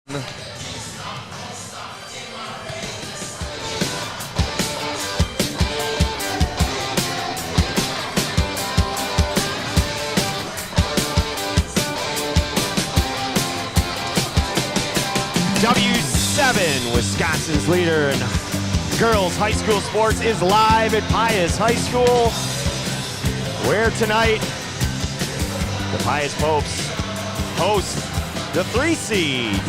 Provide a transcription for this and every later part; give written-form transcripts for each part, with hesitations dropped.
W7, Wisconsin's leader in girls high school sports, is live at Pius High School, where tonight the Pius Popes host the 3-seed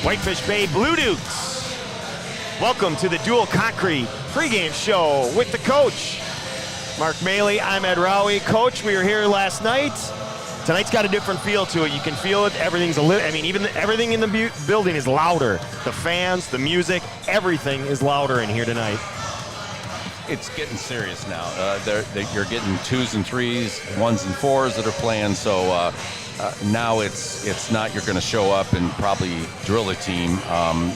Whitefish Bay Blue Dukes. Welcome to the Dual Concrete pregame show with the coach, Mark Maley. I'm Ed Rowie. Coach, we were here last night. Tonight's got a different feel to it. You can feel it. Everything's everything in the building is louder. The fans, the music, everything is louder in here tonight. It's getting serious now. You're getting 2s and 3s, 1s and 4s that are playing. So now it's not you're going to show up and probably drill a team.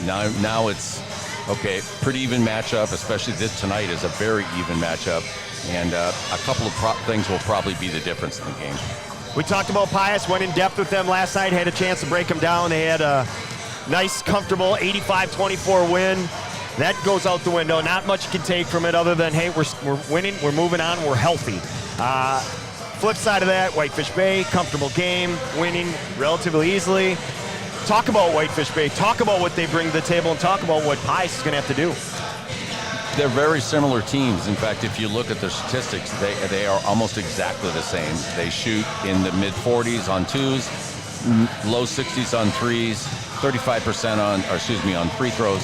Now it's okay. Pretty even matchup, especially this tonight is a very even matchup, and a couple of things will probably be the difference in the game. We talked about Pius, went in depth with them last night, had a chance to break them down. They had a nice, comfortable 85-24 win. That goes out the window. Not much you can take from it other than, hey, we're winning, we're moving on, we're healthy. Flip side of that, Whitefish Bay, comfortable game, winning relatively easily. Talk about Whitefish Bay, talk about what they bring to the table, and talk about what Pius is going to have to do. They're very similar teams. In fact, if you look at their statistics, they are almost exactly the same. They shoot in the mid-40s on 2s, low 60s on 3s, 35% on free throws.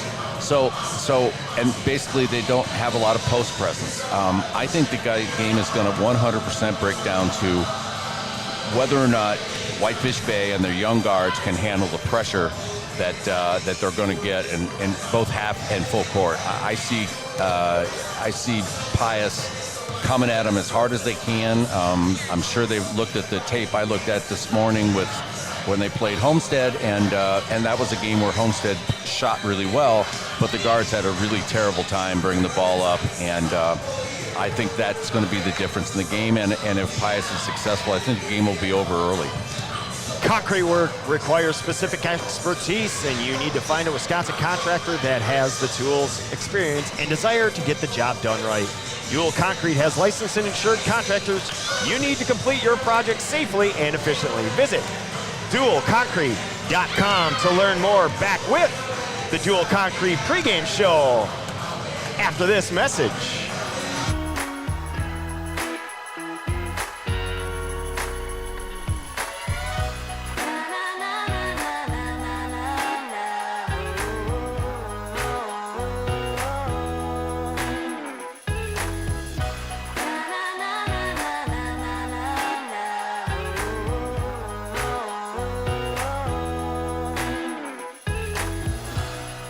And basically they don't have a lot of post presence. I think the game is going to 100% break down to whether or not Whitefish Bay and their young guards can handle the pressure that they're going to get in both half and full court. I see Pius coming at them as hard as they can. I'm sure they've looked at the tape I looked at this morning when they played Homestead, and that was a game where Homestead shot really well, but the guards had a really terrible time bringing the ball up, and I think that's going to be the difference in the game, and if Pius is successful, I think the game will be over early. Concrete work requires specific expertise, and you need to find a Wisconsin contractor that has the tools, experience, and desire to get the job done right. Dual Concrete has licensed and insured contractors you need to complete your project safely and efficiently. Visit dualconcrete.com to learn more. Back with the Dual Concrete pregame show after this message.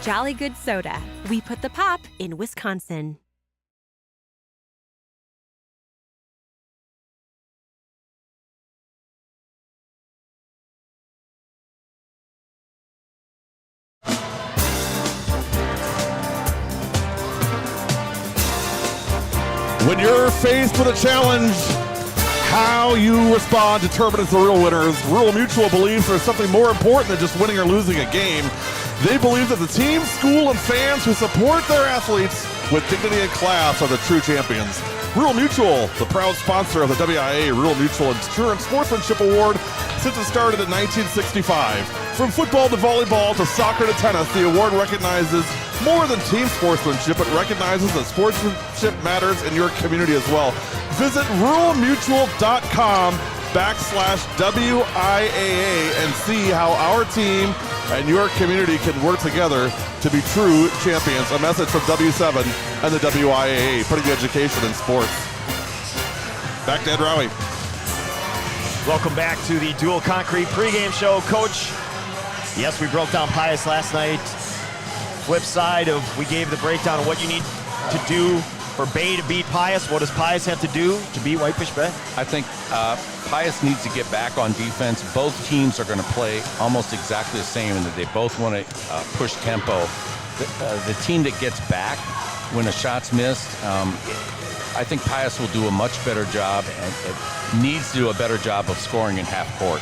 Jolly Good Soda. We put the pop in Wisconsin. When you're faced with a challenge, how you respond determines the real winners. Rural Mutual believes there's something more important than just winning or losing a game. They believe that the team, school, and fans who support their athletes with dignity and class are the true champions. Rural Mutual, the proud sponsor of the WIA Rural Mutual Insurance Sportsmanship Award since it started in 1965. From football to volleyball to soccer to tennis, the award recognizes more than team sportsmanship. It recognizes that sportsmanship matters in your community as well. Visit ruralmutual.com/WIAA and see how our team and your community can work together to be true champions. A message from W7 and the WIAA, putting education in sports. Back to Ed Rowie. Welcome back to the Dual Concrete pregame show. Coach, yes, we broke down Pius last night. Flip side of, we gave the breakdown of what you need to do for Bay to beat Pius. What does Pius have to do to beat Whitefish Bay? I think Pius needs to get back on defense. Both teams are going to play almost exactly the same in that they both want to push tempo. The team that gets back when a shot's missed, I think Pius will do a much better job and needs to do a better job of scoring in half court.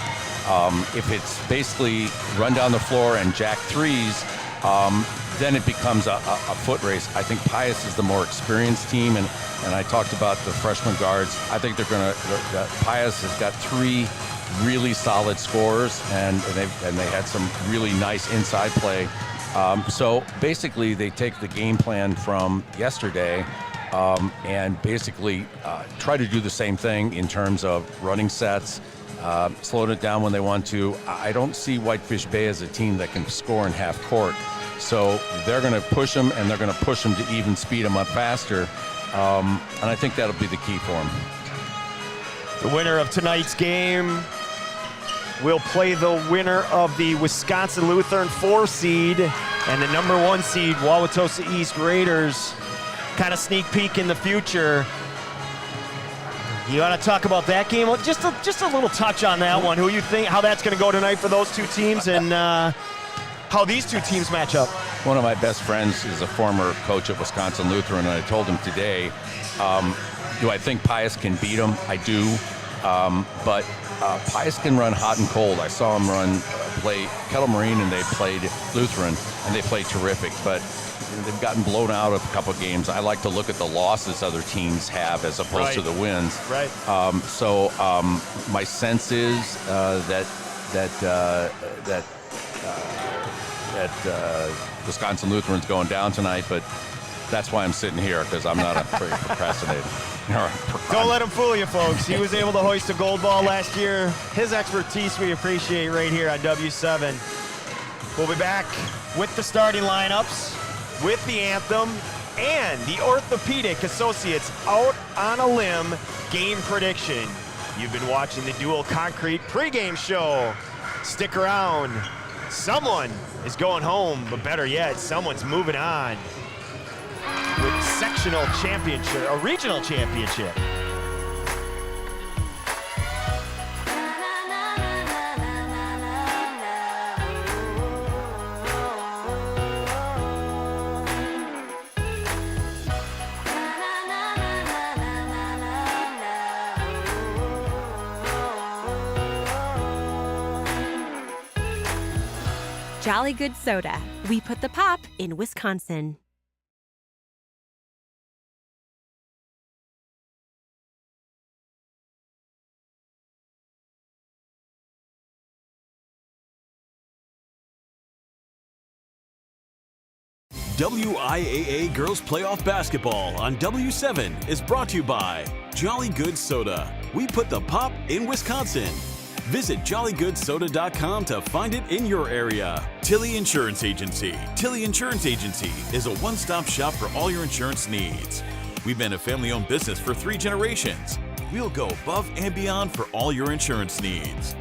If it's basically run down the floor and jack threes, then it becomes a foot race. I think Pius is the more experienced team, and I talked about the freshman guards. I think Pius has got 3 really solid scorers, and they had some really nice inside play. So basically, they take the game plan from yesterday and basically try to do the same thing in terms of running sets, slowing it down when they want to. I don't see Whitefish Bay as a team that can score in half court. So they're going to push them, and they're going to push them to even speed them up faster. And I think that'll be the key for them. The winner of tonight's game will play the winner of the Wisconsin Lutheran 4 seed and the number 1 seed Wauwatosa East Raiders. Kind of sneak peek in the future. You want to talk about that game? Well, just a little touch on that one. Who you think, how that's going to go tonight for those 2 teams, and how these 2 teams match up? One of my best friends is a former coach at Wisconsin Lutheran, and I told him today, do I think Pius can beat them? I do, but Pius can run hot and cold. I saw him play Kettle Marine, and they played Lutheran, and they played terrific, but they've gotten blown out of a couple of games. I like to look at the losses other teams have as opposed to the wins. Right. So my sense is that Wisconsin Lutheran's going down tonight, but that's why I'm sitting here, because I'm not a procrastinator. Don't let him fool you, folks. He was able to hoist a gold ball last year. His expertise we appreciate right here on W7. We'll be back with the starting lineups, with the anthem, and the Orthopedic Associates Out on a Limb game prediction. You've been watching the Dual Concrete pregame show. Stick around. Someone is going home, but better yet, someone's moving on with sectional championship, a regional championship. Jolly Good Soda. We put the pop in Wisconsin. WIAA Girls Playoff Basketball on W7 is brought to you by Jolly Good Soda. We put the pop in Wisconsin. Visit jollygoodsoda.com to find it in your area. Tilly Insurance Agency. Tilly Insurance Agency is a one-stop shop for all your insurance needs. We've been a family-owned business for 3 generations. We'll go above and beyond for all your insurance needs.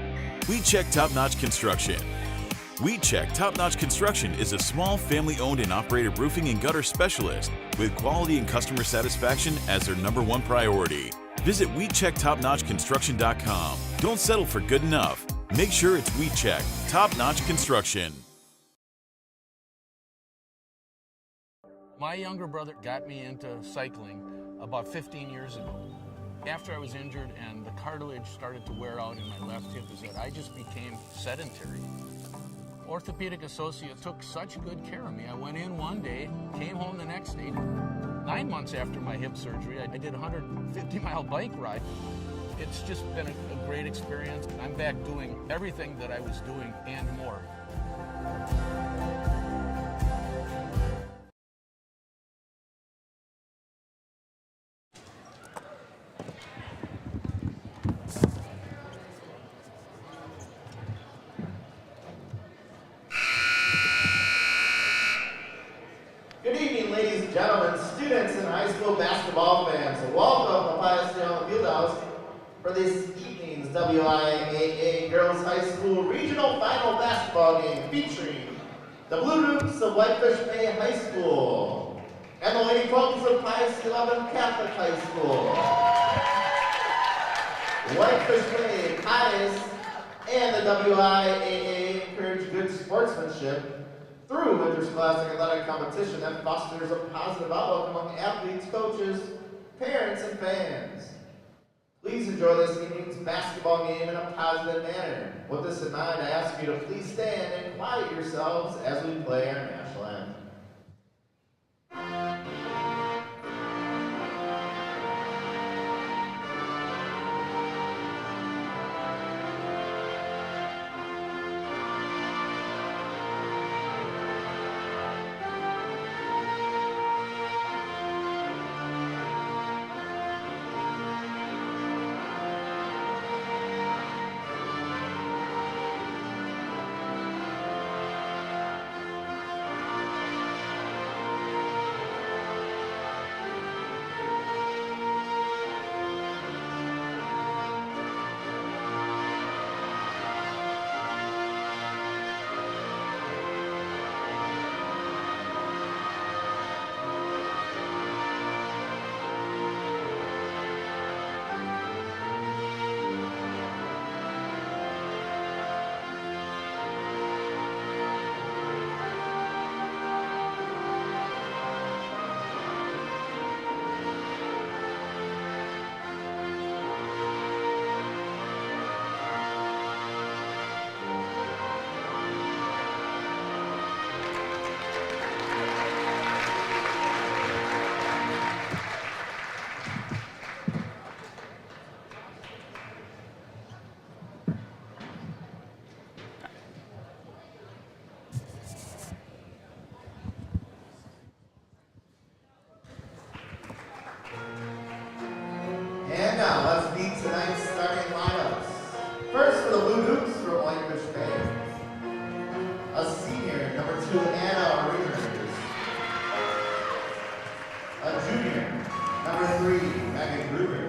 We Check Top Notch Construction. We Check Top Notch Construction is a small family-owned and operated roofing and gutter specialist with quality and customer satisfaction as their #1 priority. Visit WeCheckTopNotchConstruction.com. Don't settle for good enough. Make sure it's We Check Top Notch Construction. My younger brother got me into cycling about 15 years ago. After I was injured and the cartilage started to wear out in my left hip, I just became sedentary. Orthopedic Associate took such good care of me. I went in one day, came home the next day. 9 months after my hip surgery, I did a 150-mile bike ride. It's just been a great experience. I'm back doing everything that I was doing and more. Good evening, ladies and gentlemen, students and high school basketball fans. Welcome to Pious Fieldhouse for this evening's WIAA Girls High School Regional Final Basketball game featuring the Blue Roots of Whitefish Bay High School and the Lady Pokes of Pius 11 Catholic High School. Whitefish Bay, Pius, and the WIAA encourage good sportsmanship through interscholastic athletic competition that fosters a positive outlook among athletes, coaches, parents, and fans. Please enjoy this evening's basketball game in a positive manner. With this in mind, I ask you to please stand and quiet yourselves as we play our national anthem. And now, let's meet tonight's starting lineups. First for the Blue Hoops from Whitefish Bay. A senior, number 2, Anna Reavers. A junior, number 3, Megan Gruber.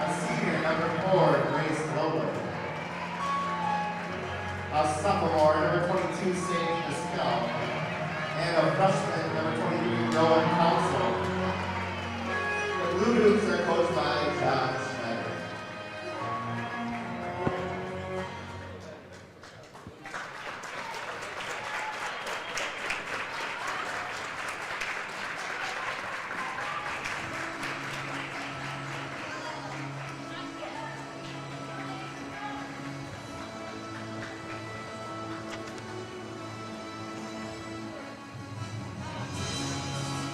A senior, number 4, Grace Lobo. A sophomore, number 22, Sage Pascal. And a freshman, number 23, Rowan Council. Blue Hoops are coached by John Schneider.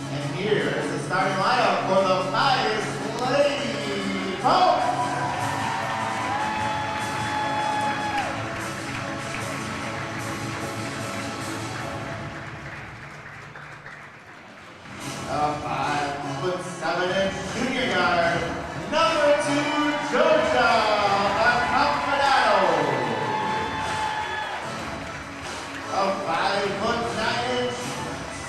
And here is the starting lineup for the Pious Lady Pokes. A 5'7" junior guard, number 2, Georgia Acampanado. A 5'9"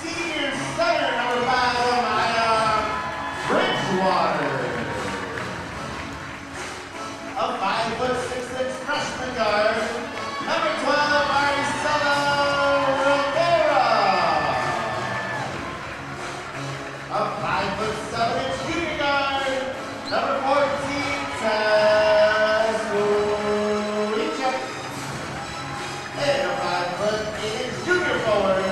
senior center, number 5, Maya Bridgewater. A 5'6" freshman guard, number 12, Maricela Rivera. A 5'7" junior guard, number 14, Taz Urichek. And a 5'8" junior forward,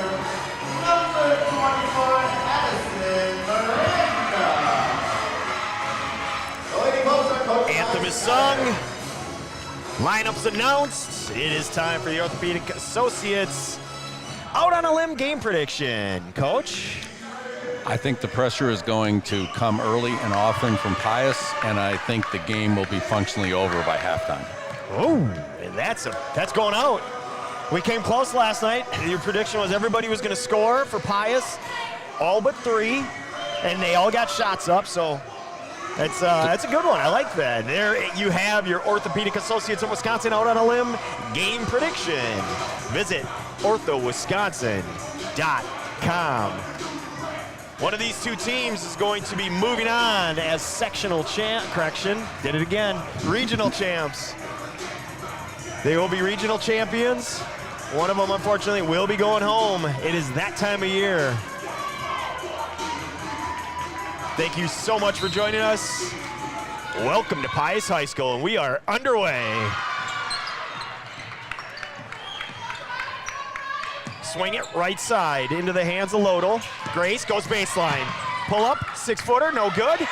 number 24, Addison Miranda. The Lady Pokes are coached by Anthem is sung. Lineups announced. It is time for the Orthopedic Associates Out on a Limb game prediction. Coach? I think the pressure is going to come early and often from Pius, and I think the game will be functionally over by halftime. Oh, and that's going out. We came close last night. Your prediction was everybody was going to score for Pius, all but 3, and they all got shots up. So that's a good one. I like that. There you have your Orthopedic Associates of Wisconsin Out on a Limb game prediction. Visit orthowisconsin.com. One of these two teams is going to be moving on as sectional regional champs. They will be regional champions. One of them, unfortunately, will be going home. It is that time of year. Thank you so much for joining us. Welcome to Pius High School, and we are underway. Swing it right side into the hands of Lodel. Grace goes baseline. Pull up, 6-footer, no good.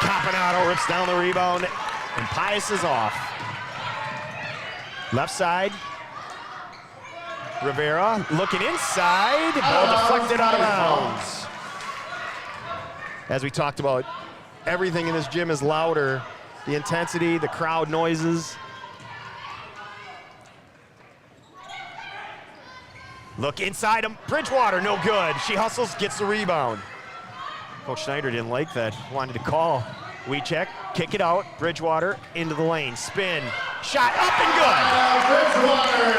Campanado rips down the rebound, and Pius is off. Left side. Rivera looking inside. Ball deflected out of bounds. As we talked about, everything in this gym is louder. The intensity, the crowd noises. Look inside him. Bridgewater, no good. She hustles, gets the rebound. Coach Schneider didn't like that. Wanted to call. We check, kick it out. Bridgewater into the lane. Spin. Shot up and good. Bridgewater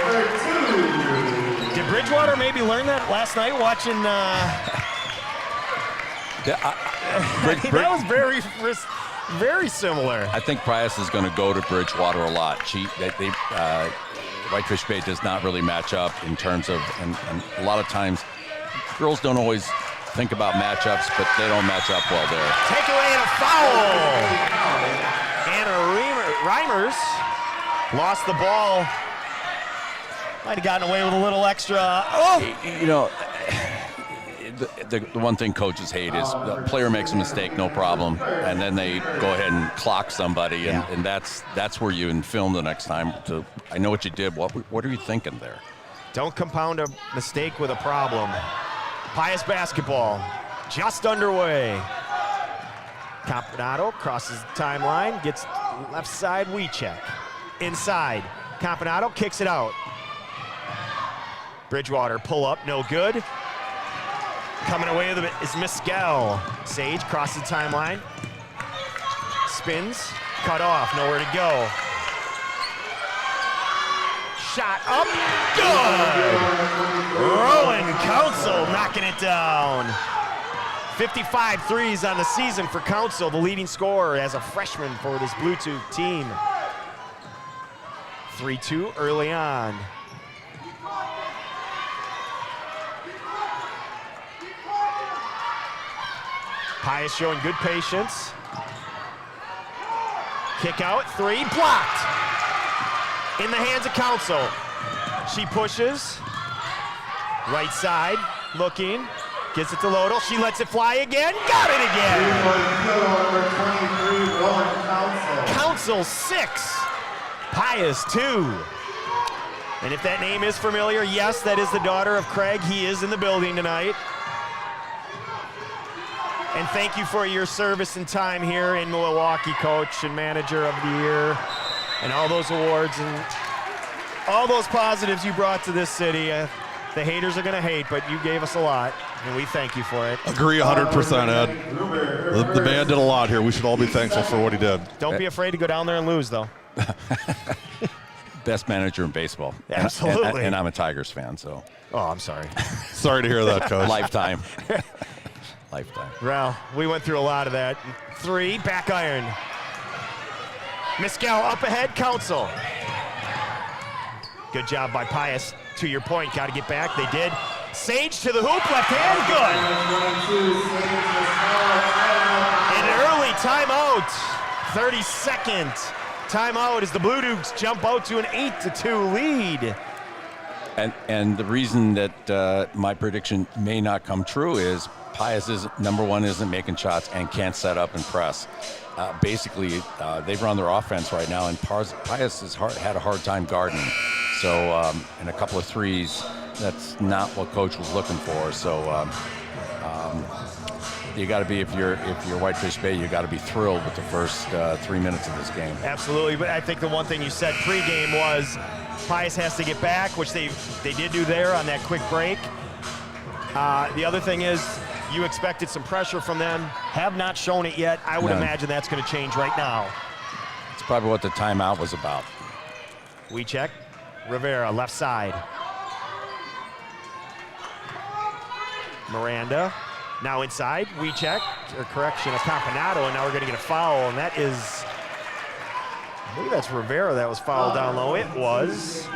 for 2. Did Bridgewater maybe learn that last night watching? That was very similar. I think Pius is going to go to Bridgewater a lot. Whitefish Bay does not really match up in terms of, and a lot of times, girls don't always think about matchups, but they don't match up well there. Take away and a foul. Anna Reimers lost the ball. Might have gotten away with a little extra. Oh! You know, the one thing coaches hate is the player makes a mistake, no problem, and then they go ahead and clock somebody, and that's where you in film the next time. I know what you did. What are you thinking there? Don't compound a mistake with a problem. Pius basketball just underway. Campanado crosses the timeline, gets left side, we check. Inside, Campanado kicks it out. Bridgewater pull up, no good. Coming away with it is Mescal. Sage crosses the timeline. Spins, cut off, nowhere to go. Shot up, good! Rowan Council knocking it down. 55 threes on the season for Council, the leading scorer as a freshman for this Blue Tube team. 3-2 early on. Pius showing good patience. Kick out, three, blocked. In the hands of Council. She pushes. Right side, looking. Gets it to Lodel. She lets it fly again. Got it again. Council 6. Pius 2. And if that name is familiar, yes, that is the daughter of Craig. He is in the building tonight. And thank you for your service and time here in Milwaukee, Coach and Manager of the Year, and all those awards and all those positives you brought to this city. The haters are going to hate, but you gave us a lot, and we thank you for it. Agree 100%, Ed. The man did a lot here. We should all be thankful for what he did. Don't be afraid to go down there and lose, though. Best manager in baseball. Absolutely. And I'm a Tigers fan, so. Oh, I'm sorry. Sorry to hear that, Coach. Lifetime. Lifetime. Well, we went through a lot of that. 3, back iron. Mescal up ahead, Council. Good job by Pius. To your point, got to get back. They did. Sage to the hoop, left hand, good. An early timeout. 32nd timeout as the Blue Dukes jump out to an 8-2 lead. And the reason that my prediction may not come true is Pius isn't making shots and can't set up and press. Basically, they've run their offense right now, and Pius has had a hard time guarding. So, in a couple of threes, that's not what Coach was looking for. So, you got to be, if you're Whitefish Bay, you got to be thrilled with the first 3 minutes of this game. Absolutely, but I think the one thing you said pregame was Pius has to get back, which they did do there on that quick break. The other thing is, you expected some pressure from them, have not shown it yet. I would imagine that's going to change right now. It's probably what the timeout was about. We check. Rivera, left side. Miranda, now inside. We check. Or correction, a Campanado, and now we're going to get a foul, and that is, I believe that's Rivera that was fouled down low. It was.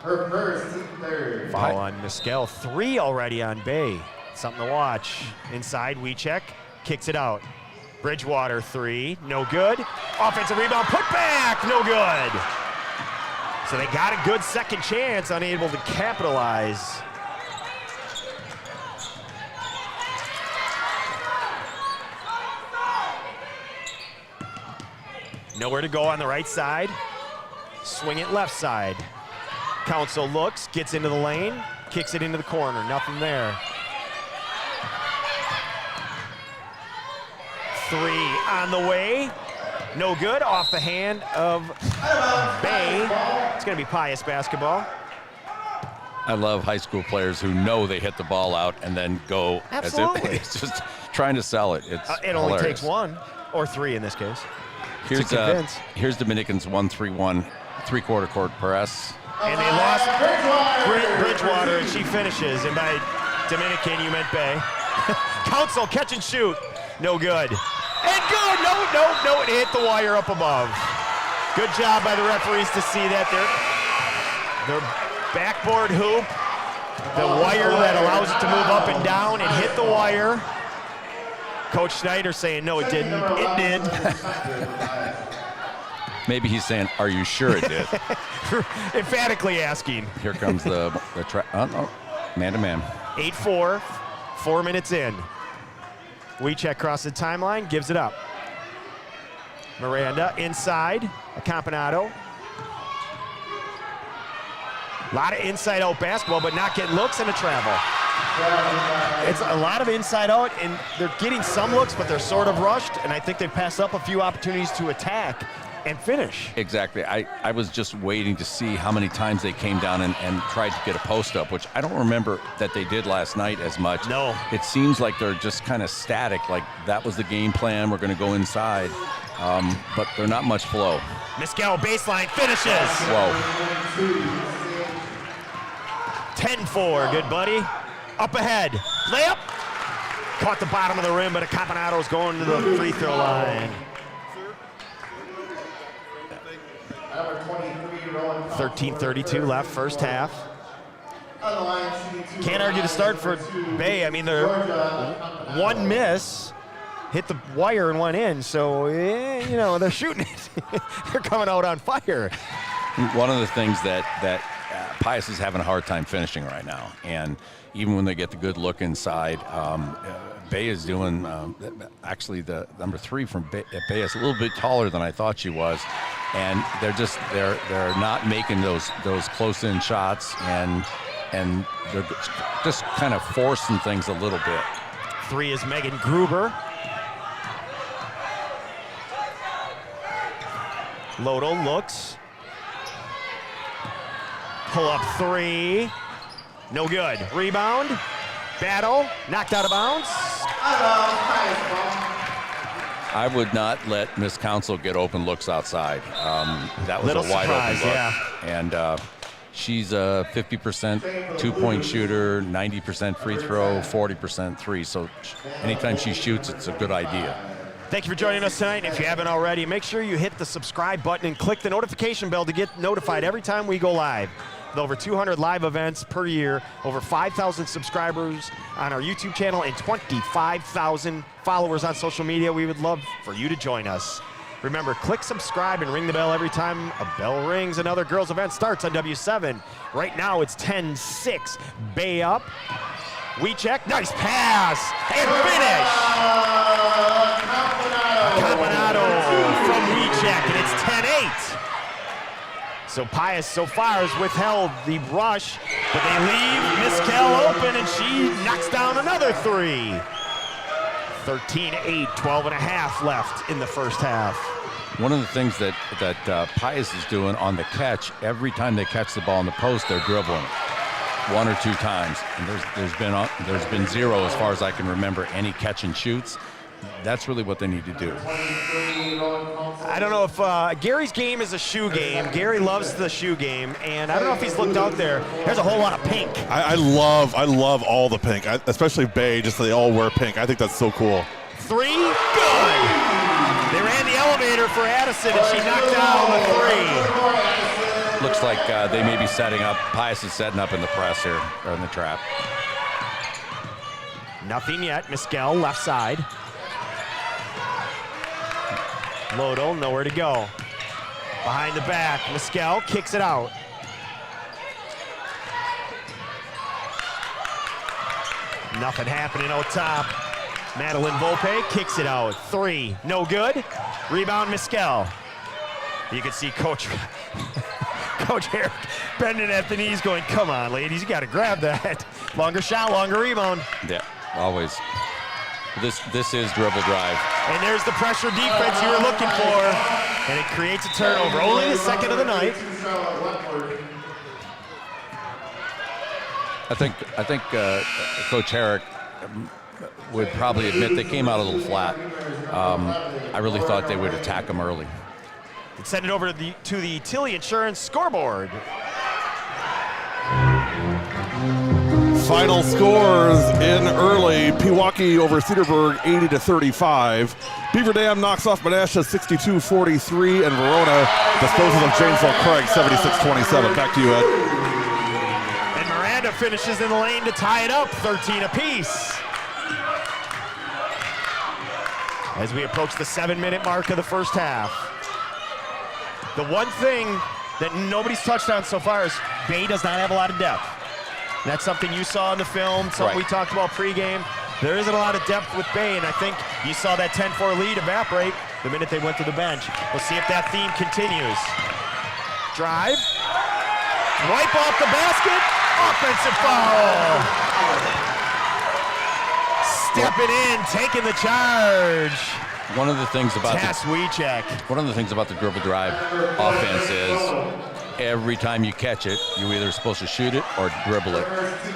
Her first, third. Foul on Mescal. 3 already on Bay. Something to watch. Inside, we check. Kicks it out. Bridgewater 3, no good. Offensive rebound, put back, no good. So they got a good second chance, unable to capitalize. Nowhere to go on the right side. Swing it left side. Council looks, gets into the lane, kicks it into the corner. Nothing there. 3 on the way. No good. Off the hand of Bay. It's going to be Pius basketball. I love high school players who know they hit the ball out and then go Absolutely. as if it's just trying to sell it. It's it only hilarious. takes 1 or 3 in this case. Here's Dominicans 1-3-1 3/4 court press. And they lost Bridgewater, and she finishes. And by Dominican, you meant Bay. Council, catch and shoot. No good. And good. No. It hit the wire up above. Good job by the referees to see that. Their backboard hoop, the wire that allows it to move up and down, it hit the wire. Coach Schneider saying, no, it didn't. It did. Maybe he's saying, are you sure it did? Emphatically asking. Here comes the trap. Oh, no. Man-to-man. 8-4, 4 minutes in. We check across the timeline, gives it up. Miranda inside, Accompanato. A lot of inside-out basketball, but not getting looks and a travel. It's a lot of inside-out, and they're getting some looks, but they're sort of rushed, and I think they've passed up a few opportunities to attack and finish. Exactly. I was just waiting to see how many times they came down and tried to get a post up, which I don't remember that they did last night as much. No. It seems like they're just kind of static, like that was the game plan, we're going to go inside, but they're not much flow. Mescal baseline finishes. Whoa. 10-4, good buddy. Up ahead, layup. Caught the bottom of the rim, but Acampanato's going to the free throw line. 13:32 left, first half. Can't argue the start for Bay. I mean, they're one miss, hit the wire and went in, so, you know, they're shooting it. They're coming out on fire. One of the things that Pius is having a hard time finishing right now, and even when they get the good look inside, Bay is doing, actually the number 3 from Bay is a little bit taller than I thought she was, and they're not making those close-in shots, and they're just kind of forcing things a little bit. 3 is Megan Gruber. Lodo looks. Pull up 3. No good. Rebound. Battle. Knocked out of bounds. I would not let Miss Council get open looks outside. That was Little a wide surprise, open look. yeah. And she's a 50% 2-point shooter, 90% free throw, 40% 3. So anytime she shoots, it's a good idea. Thank you for joining us tonight. If you haven't already, make sure you hit the subscribe button and click the notification bell to get notified every time we go live. With over 200 live events per year, over 5,000 subscribers on our YouTube channel, and 25,000 followers on social media, we would love for you to join us. Remember, click subscribe and ring the bell every time a bell rings. Another girls event starts on W7. Right now it's 10-6. Bay up. We check. Nice pass and finish. Campanado from WeCheck, and it's 10-8. So Pius so far has withheld the rush, but they leave Miss Kell open, and she knocks down another 3. 13-8, 12 and a half left in the first half. One of the things that Pius is doing on the catch, every time they catch the ball in the post, they're dribbling 1 or 2 times. And there's been 0, as far as I can remember, any catch and shoots. That's really what they need to do. I don't know if Gary's game is a shoe game. Gary loves the shoe game, and I don't know if he's looked out there. There's a whole lot of pink. I love all the pink, especially Bay, just so they all wear pink. I think that's so cool. 3, good. They ran the elevator for Addison, and she knocked down the 3. Looks like they may be setting up. Pius is setting up in the press here, or in the trap. Nothing yet. Mescal left side. Lodo, nowhere to go. Behind the back, Mescal kicks it out. Nothing happening out top. Madeline Volpe kicks it out. 3, no good. Rebound, Mescal. You can see Coach Herrick bending at the knees going, come on, ladies, you got to grab that. Longer shot, longer rebound. Yeah, always. This is dribble drive. And there's the pressure defense you were looking for. And it creates a turnover. Only the second of the night. I think Coach Herrick would probably admit they came out a little flat. I really thought they would attack them early. And send it over to the Tilly Insurance scoreboard. Final scores in early. Pewaukee over Cedarburg 80-35. Beaver Dam knocks off Menasha 62-43, and Verona disposes of Janesville Craig 76-27. Back to you, Ed. And Miranda finishes in the lane to tie it up, 13 apiece. As we approach the 7-minute mark of the first half. The one thing that nobody's touched on so far is Bay does not have a lot of depth. That's something you saw in the film, something we talked about pregame. There isn't a lot of depth with Bay, and I think you saw that 10-4 lead evaporate the minute they went to the bench. We'll see if that theme continues. Drive. Wipe off the basket. Offensive foul. Stepping in, taking the charge. One of the things about the dribble drive offense is every time you catch it, you're either supposed to shoot it or dribble it.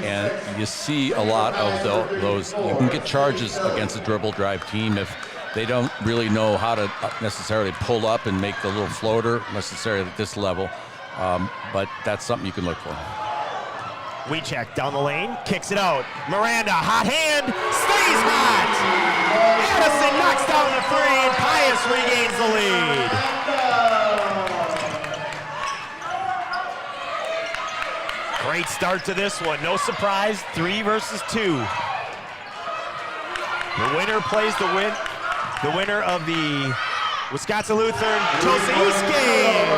And you see a lot of those. You can get charges against a dribble drive team if they don't really know how to necessarily pull up and make the little floater necessarily at this level. But that's something you can look for. Wecheck down the lane, kicks it out. Miranda, hot hand, stays hot. Addison knocks down the three, and Pius regains the lead. Great start to this one. No surprise, 3 versus 2. The winner plays the winner of the Wisconsin Lutheran Tulsa East game.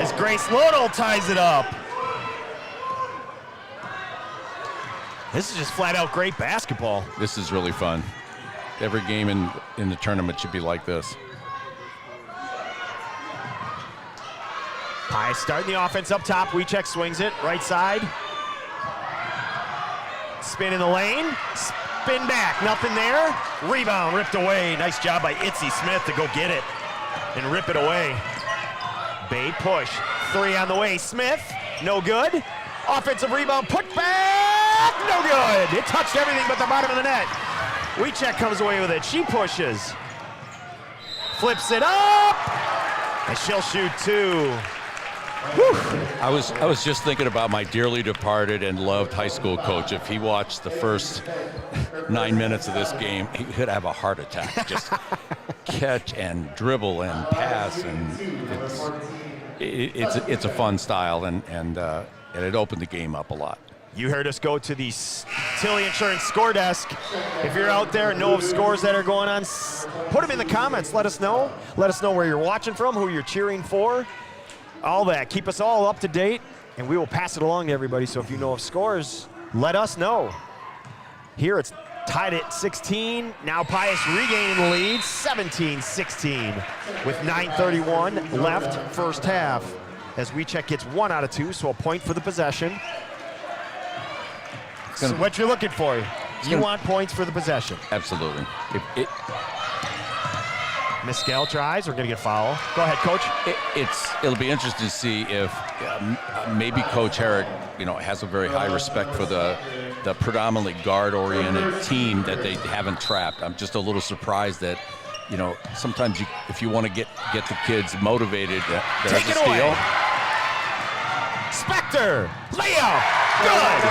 As Grace Lodell ties it up. This is just flat out great basketball. This is really fun. Every game in the tournament should be like this. Pius starting the offense up top. Wecheck swings it, right side. Spin in the lane, spin back, nothing there. Rebound ripped away. Nice job by Itzy Smith to go get it and rip it away. Bay push, 3 on the way. Smith, no good. Offensive rebound, put back, no good. It touched everything but the bottom of the net. Wecheck comes away with it. She pushes, flips it up, and she'll shoot 2. Whew. I was just thinking about my dearly departed and loved high school coach. If he watched the first 9 minutes of this game, he could have a heart attack. Just catch and dribble and pass, and it's a fun style, and it opened the game up a lot. You heard us go to the Tilly Insurance score desk. If you're out there and know of scores that are going on, put them in the comments. Let us know. Let us know where you're watching from, who you're cheering for. All that. Keep us all up to date, and we will pass it along to everybody. So if you know of scores, let us know. Here it's tied at 16. Now Pius regaining the lead, 17-16 with 9:31 left first half. As Wecheck gets 1 out of 2, so a point for the possession. So what you're looking for, you want points for the possession. Absolutely. Mescal tries, we're gonna get a foul. Go ahead, Coach. It'll be interesting to see if maybe Coach Herrick, has a very high respect for the predominantly guard-oriented team that they haven't trapped. I'm just a little surprised that, sometimes if you want to get the kids motivated, there's Take a it steal. away. Spector, layup, good.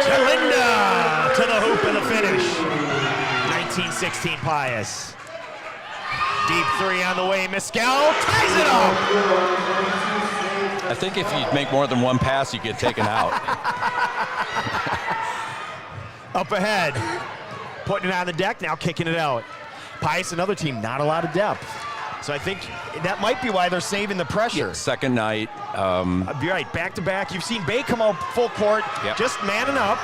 Chalinda to the hoop and the finish. 19-16 Pius. Deep 3 on the way. Mescal ties it up. I think if you make more than one pass, you get taken out. Up ahead. Putting it on the deck, now kicking it out. Pius, another team, not a lot of depth. So I think that might be why they're saving the pressure. Yeah, second night. You're right, back-to-back. You've seen Bay come out full court, just manning up.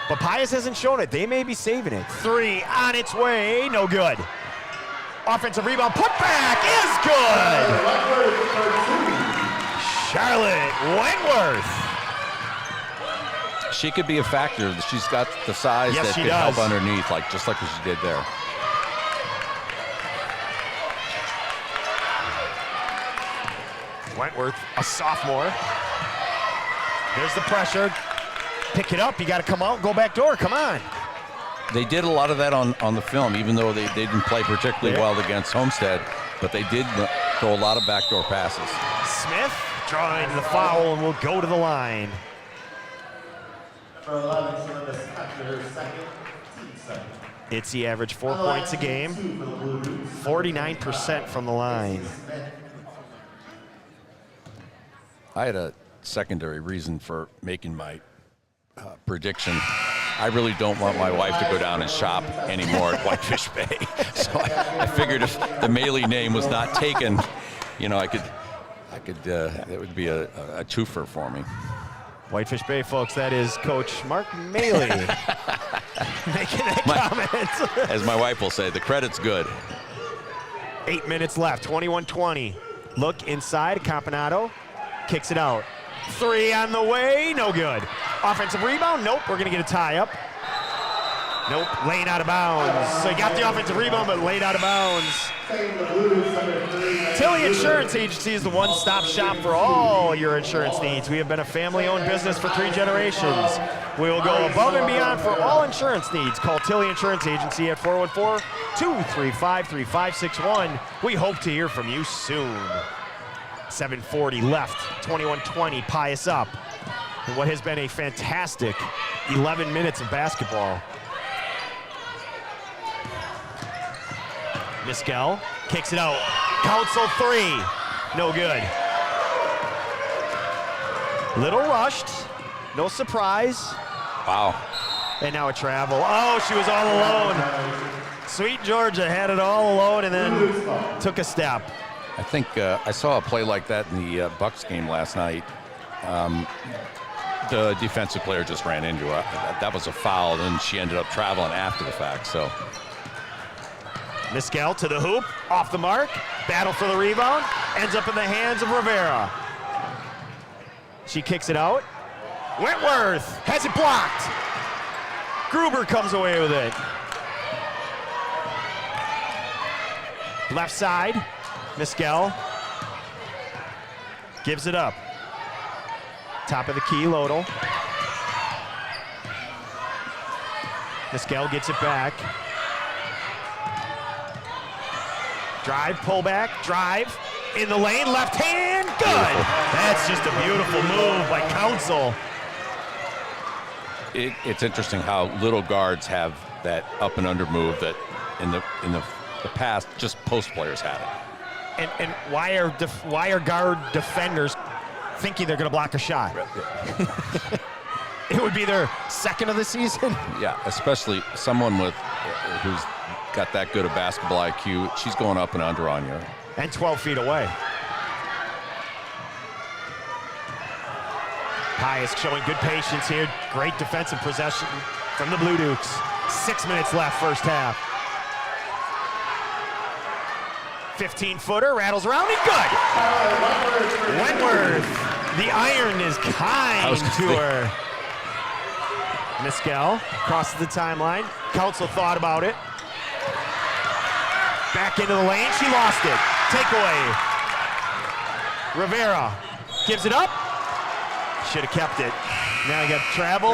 But Pius hasn't shown it. They may be saving it. 3 on its way, no good. Offensive rebound, put back is good. Charlotte Wentworth. She could be a factor. She's got the size Yes, that she could does. help underneath, just like what she did there. Wentworth, a sophomore. There's the pressure. Pick it up. You got to come out, go back door. Come on. They did a lot of that on the film, even though they didn't play particularly well against Homestead, but they did throw a lot of backdoor passes. Smith drawing the foul and will go to the line. For 11, Sylvanus Hunter, second, team second. It's the average 4 points a game, 49% from the line. I had a secondary reason for making my prediction. I really don't want my wife to go down and shop anymore at Whitefish Bay. So I figured if the Maley name was not taken, I could that would be a twofer for me. Whitefish Bay, folks, that is Coach Mark Maley making that comment. As my wife will say, the credit's good. 8 minutes left, 21-20. Look inside, Campanado kicks it out. 3 on the way, no good. Offensive rebound, nope, we're gonna get a tie up. Nope, laying out of bounds. So he got the offensive rebound, but laid out of bounds. Tilly Insurance Agency is the one-stop shop for all your insurance needs. We have been a family-owned business for 3 generations. We will go above and beyond for all insurance needs. Call Tilly Insurance Agency at 414-235-3561. We hope to hear from you soon. 7:40 left, 21-20, Pius up. And what has been a fantastic 11 minutes of basketball. Miskel kicks it out. Council 3, no good. Little rushed, no surprise. Wow. And now a travel. Oh, she was all alone. Sweet Georgia had it all alone and then took a step. I think I saw a play like that in the Bucks game last night. The defensive player just ran into her. That was a foul, and she ended up traveling after the fact. So Miskel to the hoop, off the mark, battle for the rebound, ends up in the hands of Rivera. She kicks it out. Wentworth has it blocked. Gruber comes away with it. Left side, Miskel gives it up. Top of the key, Lodel. Miskel gets it back. Drive, pull back, drive, in the lane, left hand, good. Beautiful. That's just a beautiful move by Council. it's interesting how little guards have that up and under move that in the past just post players had it. And why are guard defenders thinking they're going to block a shot? It would be their second of the season. Yeah, especially someone who's got that good a basketball IQ. She's going up and under on you. And 12 feet away. Pius showing good patience here. Great defensive possession from the Blue Dukes. 6 minutes left, first half. 15-footer, rattles around and good. Wentworth, the iron is kind to her. Miskel crosses the timeline. Council thought about it. Back into the lane, she lost it. Takeaway. Rivera gives it up. Should have kept it. Now you got travel.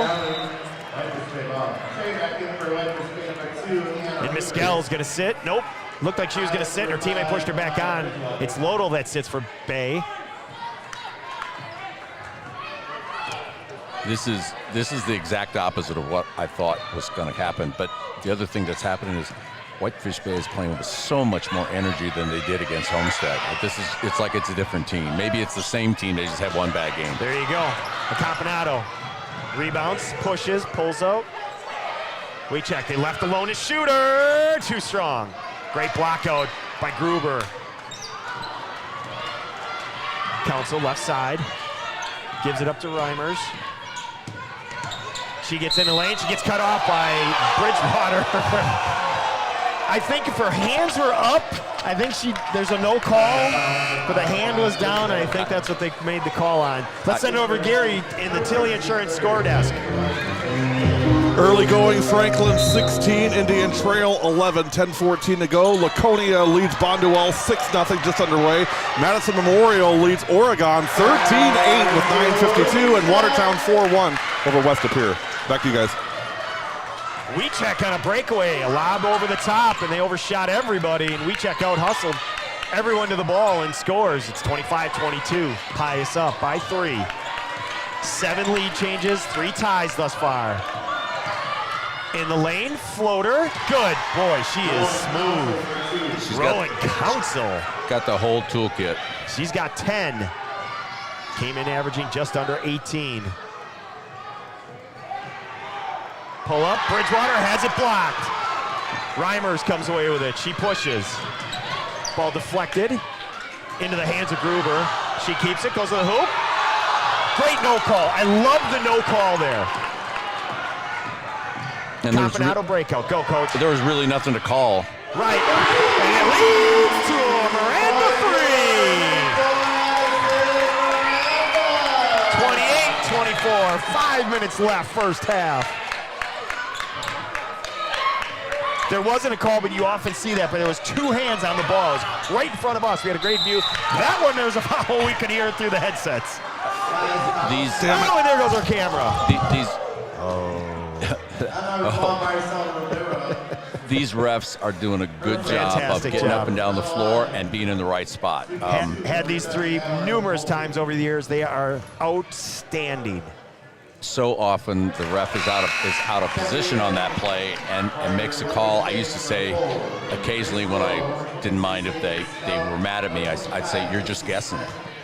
And Miskel's gonna sit. Nope. Looked like she was gonna sit. Her teammate pushed her back on. It's Lodel that sits for Bay. This is the exact opposite of what I thought was going to happen. But the other thing that's happening is Whitefish Bay is playing with so much more energy than they did against Homestead. It's like it's a different team. Maybe it's the same team. They just had one bad game. There you go. Campanado rebounds, pushes, pulls out. We check. They left alone a shooter. Too strong. Great block out by Gruber. Council left side. Gives it up to Reimers. She gets in the lane. She gets cut off by Bridgewater. I think if her hands were up, I think there's a no call, but the hand was down, and I think that's what they made the call on. Let's send it over to Gary in the Tilly Insurance score desk. Early going, Franklin 16, Indian Trail 11, 10-14 to go. Laconia leads Bonduel 6-0, just underway. Madison Memorial leads Oregon 13-8 with 9:52, and Watertown 4-1 over West Appear. Back to you guys. Weechek on a breakaway, a lob over the top, and they overshot everybody, and Weechek out-hustled everyone to the ball and scores. It's 25-22. Pius up by 3. 7 lead changes, 3 ties thus far. In the lane, floater, good. Boy, she is smooth. She's Rowan Council. Got the whole toolkit. She's got 10. Came in averaging just under 18. Pull up, Bridgewater has it blocked. Reimers comes away with it, she pushes. Ball deflected into the hands of Gruber. She keeps it, goes to the hoop. Great no call, I love the no call there. And Campanado breakout, go coach. there was really nothing to call. Right, and it leads to a Miranda three. 28-24, 5 minutes left first half. There wasn't a call, but you often see that, but there was 2 hands on the ball. It was right in front of us. We had a great view. That one, there was a foul. We could hear it through the headsets. These Oh, and there goes our camera. These refs are doing a good job of Fantastic getting job. up and down the floor and being in the right spot. Had these 3 numerous times over the years. They are outstanding. So often the ref is out of position on that play and makes a call. I used to say occasionally when I didn't mind if they were mad at me, I'd say, you're just guessing.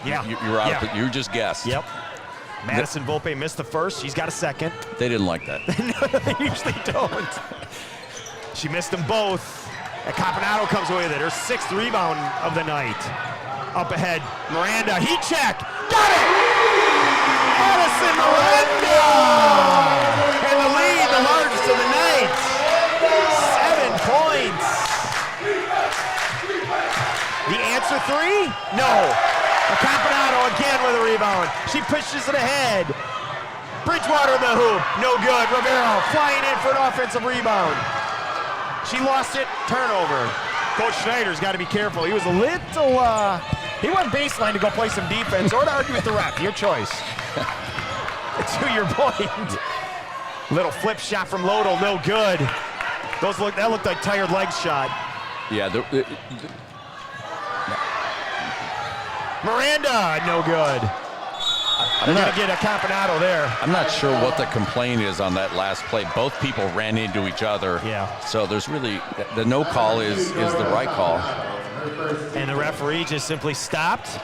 Yeah. You're out. You just guessed. Yep. Madison Volpe missed the first. She's got a second. They didn't like that. They usually don't. She missed them both. And Campanado comes away with it. Her 6th rebound of the night. Up ahead, Miranda, heat check. Got it! Madison Miranda! And the lead, the largest of the night. 7 points. The answer 3? No. Campanado again with a rebound. She pushes it ahead. Bridgewater in the hoop, no good. Rivero flying in for an offensive rebound. She lost it, turnover. Coach Schneider's got to be careful. He was a little, he went baseline to go play some defense or to argue with the ref, your choice. To your point. Little flip shot from Lodel, no good. That looked like tired legs shot. Yeah. Miranda, no good. They're going to get a Campanado there. I'm not sure what the complaint is on that last play. Both people ran into each other. Yeah. So there's really, the no call is the right call. And the referee just simply stopped,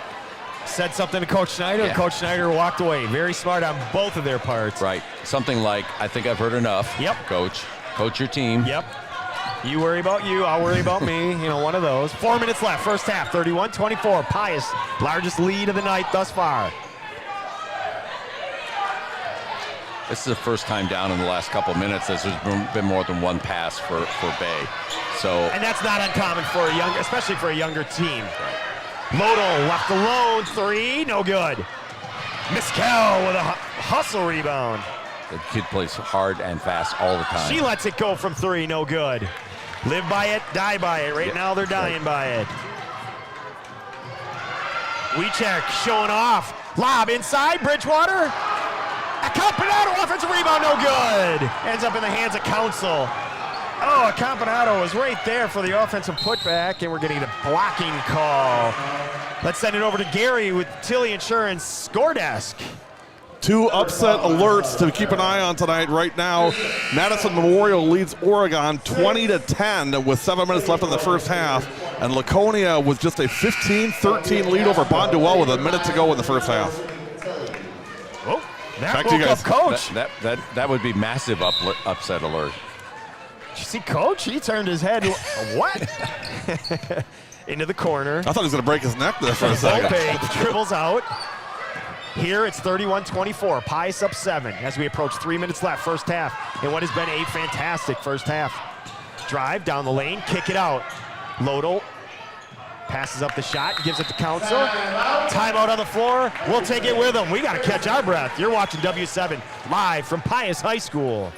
said something to Coach Schneider, Yeah. and Coach Schneider walked away. Very smart on both of their parts. Right. Something like, I think I've heard enough. Yep. Coach your team. Yep. You worry about you, I'll worry about me. You know, one of those. 4 minutes left, first half, 31-24. Pius, largest lead of the night thus far. This is the first time down in the last couple minutes that there's been more than one pass for Bay. So, And that's not uncommon for especially for a younger team. Lodel left alone, 3, no good. Miskel with a hustle rebound. the kid plays hard and fast all the time. She lets it go from 3, no good. Live by it, die by it. Right now they're dying by it. Weechek showing off. Lob inside, Bridgewater. A Campanado offensive rebound, no good. Ends up in the hands of Council. Oh, Campanado was right there for the offensive putback, and we're getting a blocking call. Let's send it over to Gary with Tilly Insurance score desk. 2 upset alerts to keep an eye on tonight. Right now, Madison Memorial leads Oregon 20-10 with 7 minutes left in the first half, and Laconia with just a 15-13 lead over Bonduel with a minute to go in the first half. Oh, that Back to you woke guys. up Coach. That would be massive upset alert. Did you see Coach? He turned his head. What? Into the corner. I thought he was going to break his neck there for a second. Volpe dribbles out. Here it's 31-24. Pius up 7 as we approach 3 minutes left, first half, in what has been a fantastic first half. Drive down the lane, kick it out. Lodel passes up the shot, gives it to Council. Timeout on the floor. We'll take it with them. We got to catch our breath. You're watching W7 live from Pius High School.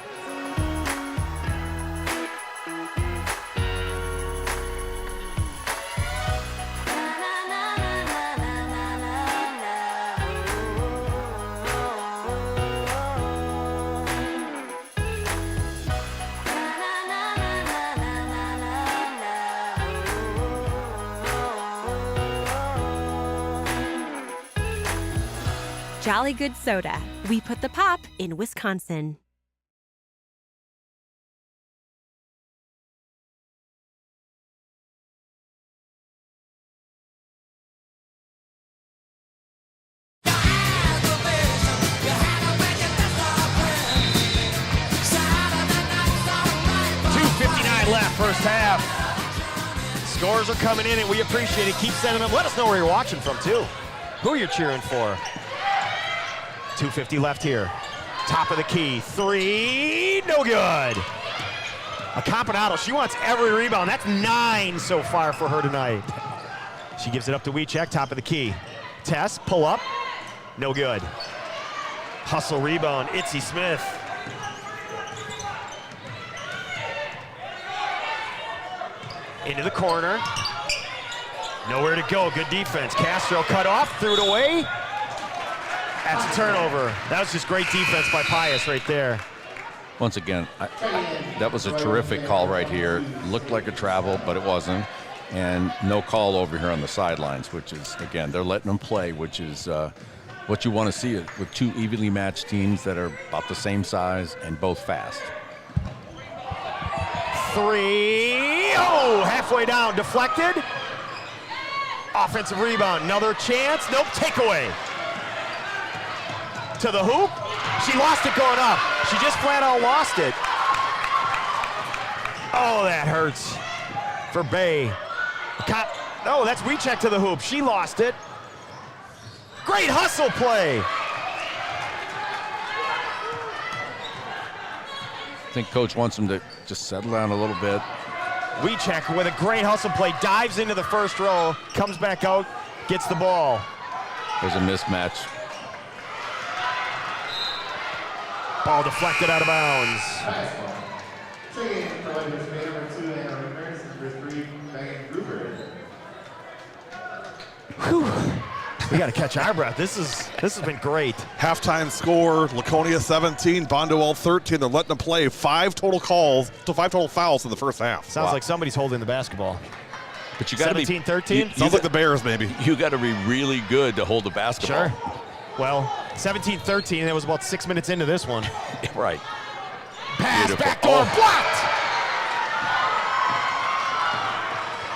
Jolly Good Soda. We put the pop in Wisconsin. .259 left, first half. Scores are coming in, and we appreciate it. Keep sending them. Let us know where you're watching from, too. Who you're cheering for. 2:50 left here. Top of the key. Three, no good. A Campanado, she wants every rebound. That's 9 so far for her tonight. She gives it up to Wiechek, top of the key. Tess, pull up, no good. Hustle rebound, Itzy Smith. Into the corner. Nowhere to go, good defense. Castro cut off, threw it away. That's a turnover. That was just great defense by Pius right there. Once again, that was a terrific call right here. Looked like a travel, but it wasn't. And no call over here on the sidelines, which is, again, they're letting them play, which is what you want to see with two evenly matched teams that are about the same size and both fast. Three, oh, halfway down, deflected. Offensive rebound, another chance, nope, takeaway. To the hoop, she lost it going up. She just flat out lost it. Oh, that hurts for Bay. Oh, that's Wiechek to the hoop. She lost it. Great hustle play. I think Coach wants them to just settle down a little bit. Wiechek with a great hustle play, dives into the first row, comes back out, gets the ball. There's a mismatch. Ball deflected out of bounds. Whew. We got to catch our breath. This has been great. Halftime score, Laconia 17, Bondwell 13. They're letting them play. 5 total fouls in the first half. Sounds like somebody's holding the basketball. But you got to be 17-13. Sounds like the Bears, maybe. You got to be really good to hold the basketball. Sure. Well, 17-13. That was about 6 minutes into this one. Right. Pass, Beautiful. backdoor, blocked.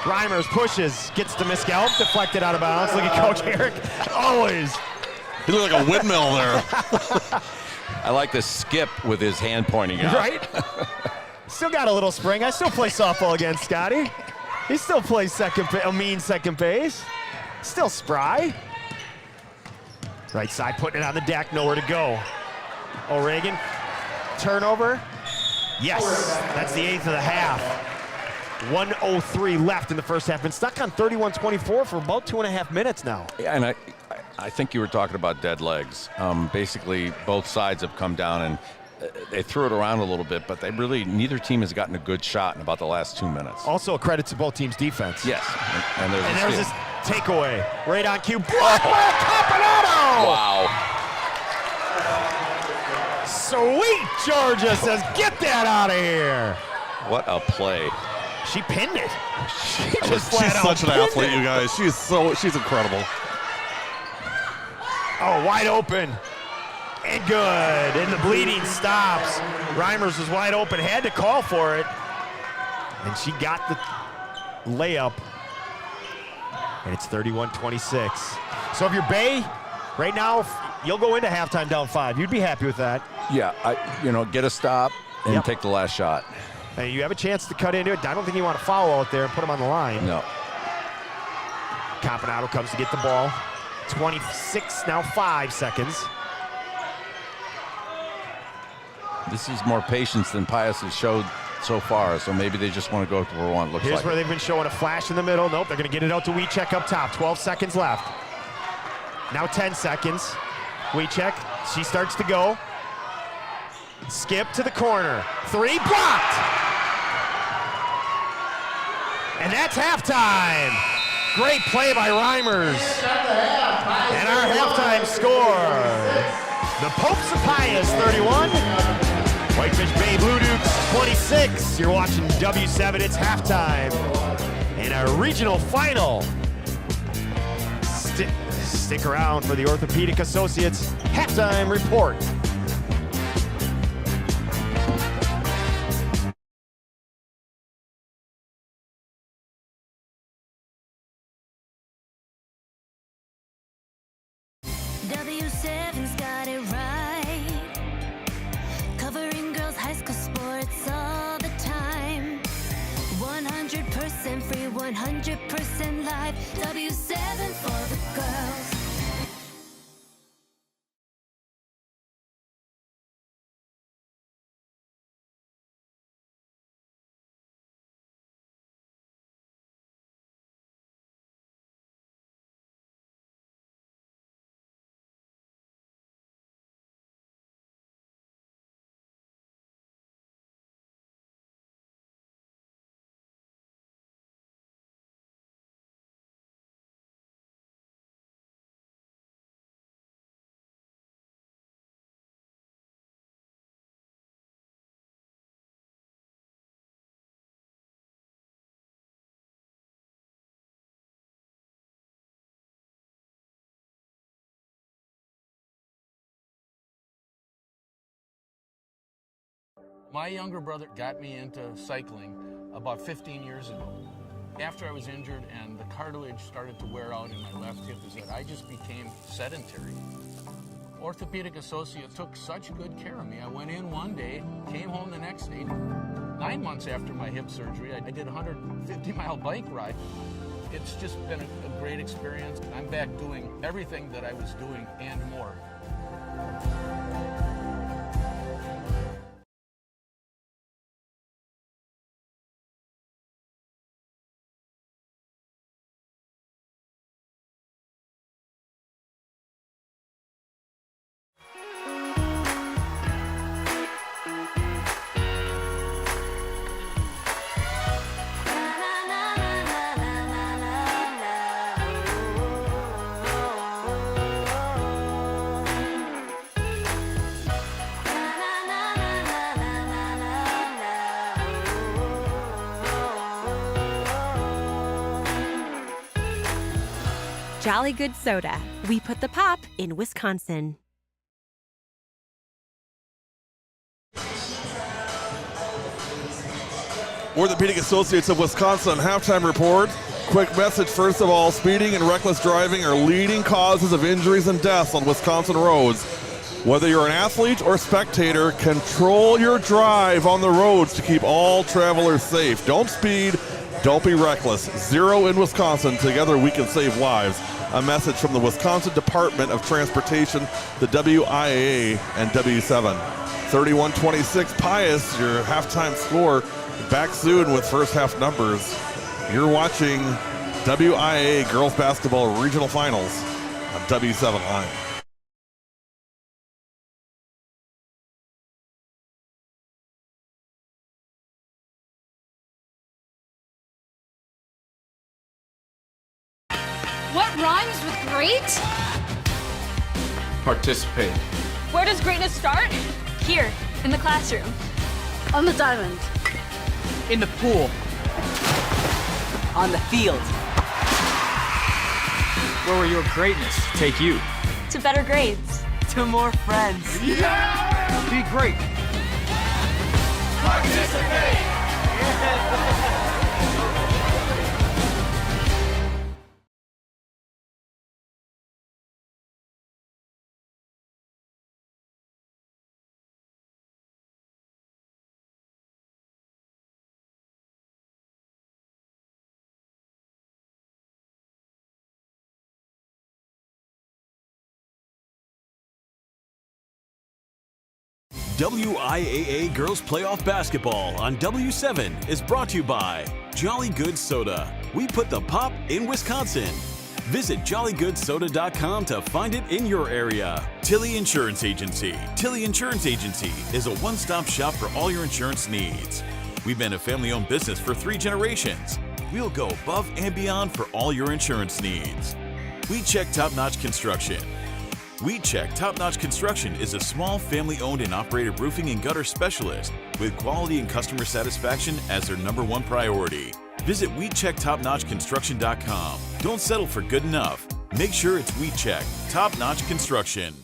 Reimers pushes, gets to Miskelp, deflected out of bounds. Look at Coach Eric, always. He looked like a windmill there. I like the skip with his hand pointing out. Right? Still got a little spring. I still play softball against Scotty. He still plays second base. Still spry. Right side, putting it on the deck, nowhere to go. O'Regan, turnover. Yes, that's the 8th of the half. 1:03 left in the first half. Been stuck on 31-24 for about 2.5 minutes now. Yeah, and I think you were talking about dead legs. Basically, both sides have come down and they threw it around a little bit, but neither team has gotten a good shot in about the last 2 minutes. Also a credit to both teams' defense. Yes, and there's this takeaway. Right on cue. Blocked by Campanado! Wow. Sweet Georgia says, get that out of here. What a play. She pinned it. She's such an athlete, you guys. She's incredible. Oh, wide open. And good. And the bleeding stops. Reimers was wide open, had to call for it. And she got the layup. And it's 31-26. So if you're Bay, right now, you'll go into halftime down 5. You'd be happy with that. Yeah, get a stop and take the last shot. And you have a chance to cut into it. I don't think you want to foul out there and put him on the line. No. Campanado comes to get the ball. 26, now 5 seconds. This is more patience than Pius has showed so far, so maybe they just want to go for one. Looks Here's like where they've been showing a flash in the middle. Nope, they're going to get it out to Wiecek up top. 12 seconds left. Now 10 seconds. Wiecek, she starts to go. Skip to the corner. Three blocked. And that's halftime. Great play by Reimers. And our halftime score. The Popes of Pius 31. Whitefish Bay Blue Dukes 26. You're watching W7. It's halftime. And our regional final. Stick around for the Orthopedic Associates halftime report. W7's got it right. Covering girls' high school sports all the time. 100% free, 100% live. W7 for the girls. My younger brother got me into cycling about 15 years ago. After I was injured and the cartilage started to wear out in my left hip, I just became sedentary. Orthopedic Associate took such good care of me. I went in one day, came home the next day. 9 months after my hip surgery, I did a 150-mile bike ride. It's just been a great experience. I'm back doing everything that I was doing and more. Jolly Good Soda. We put the pop in Wisconsin. Orthopedic Associates of Wisconsin halftime report. Quick message first of all, speeding and reckless driving are leading causes of injuries and deaths on Wisconsin roads. Whether you're an athlete or spectator, control your drive on the roads to keep all travelers safe. Don't speed, don't be reckless. Zero in Wisconsin. Together we can save lives. A message from the Wisconsin Department of Transportation, the WIAA, and W7. 31-26 Pius, your halftime score. Back soon with first half numbers. You're watching WIAA Girls Basketball Regional Finals on W7 Live. What rhymes with great? Participate. Where does greatness start? Here, in the classroom. On the diamond. In the pool. On the field. Where will your greatness take you? To better grades. To more friends. Yeah! Be great. Participate! WIAA Girls Playoff Basketball on W7 is brought to you by Jolly Good Soda. We put the pop in Wisconsin. Visit jollygoodssoda.com to find it in your area. Tilly Insurance Agency. Tilly Insurance Agency is a one-stop shop for all your insurance needs. We've been a family-owned business for 3 generations. We'll go above and beyond for all your insurance needs. We Check Top Notch Construction. We Check Top Notch Construction is a small family-owned and operated roofing and gutter specialist with quality and customer satisfaction as their #1 priority. Visit WeCheckTopNotchConstruction.com. Don't settle for good enough. Make sure it's We Check Top Notch Construction.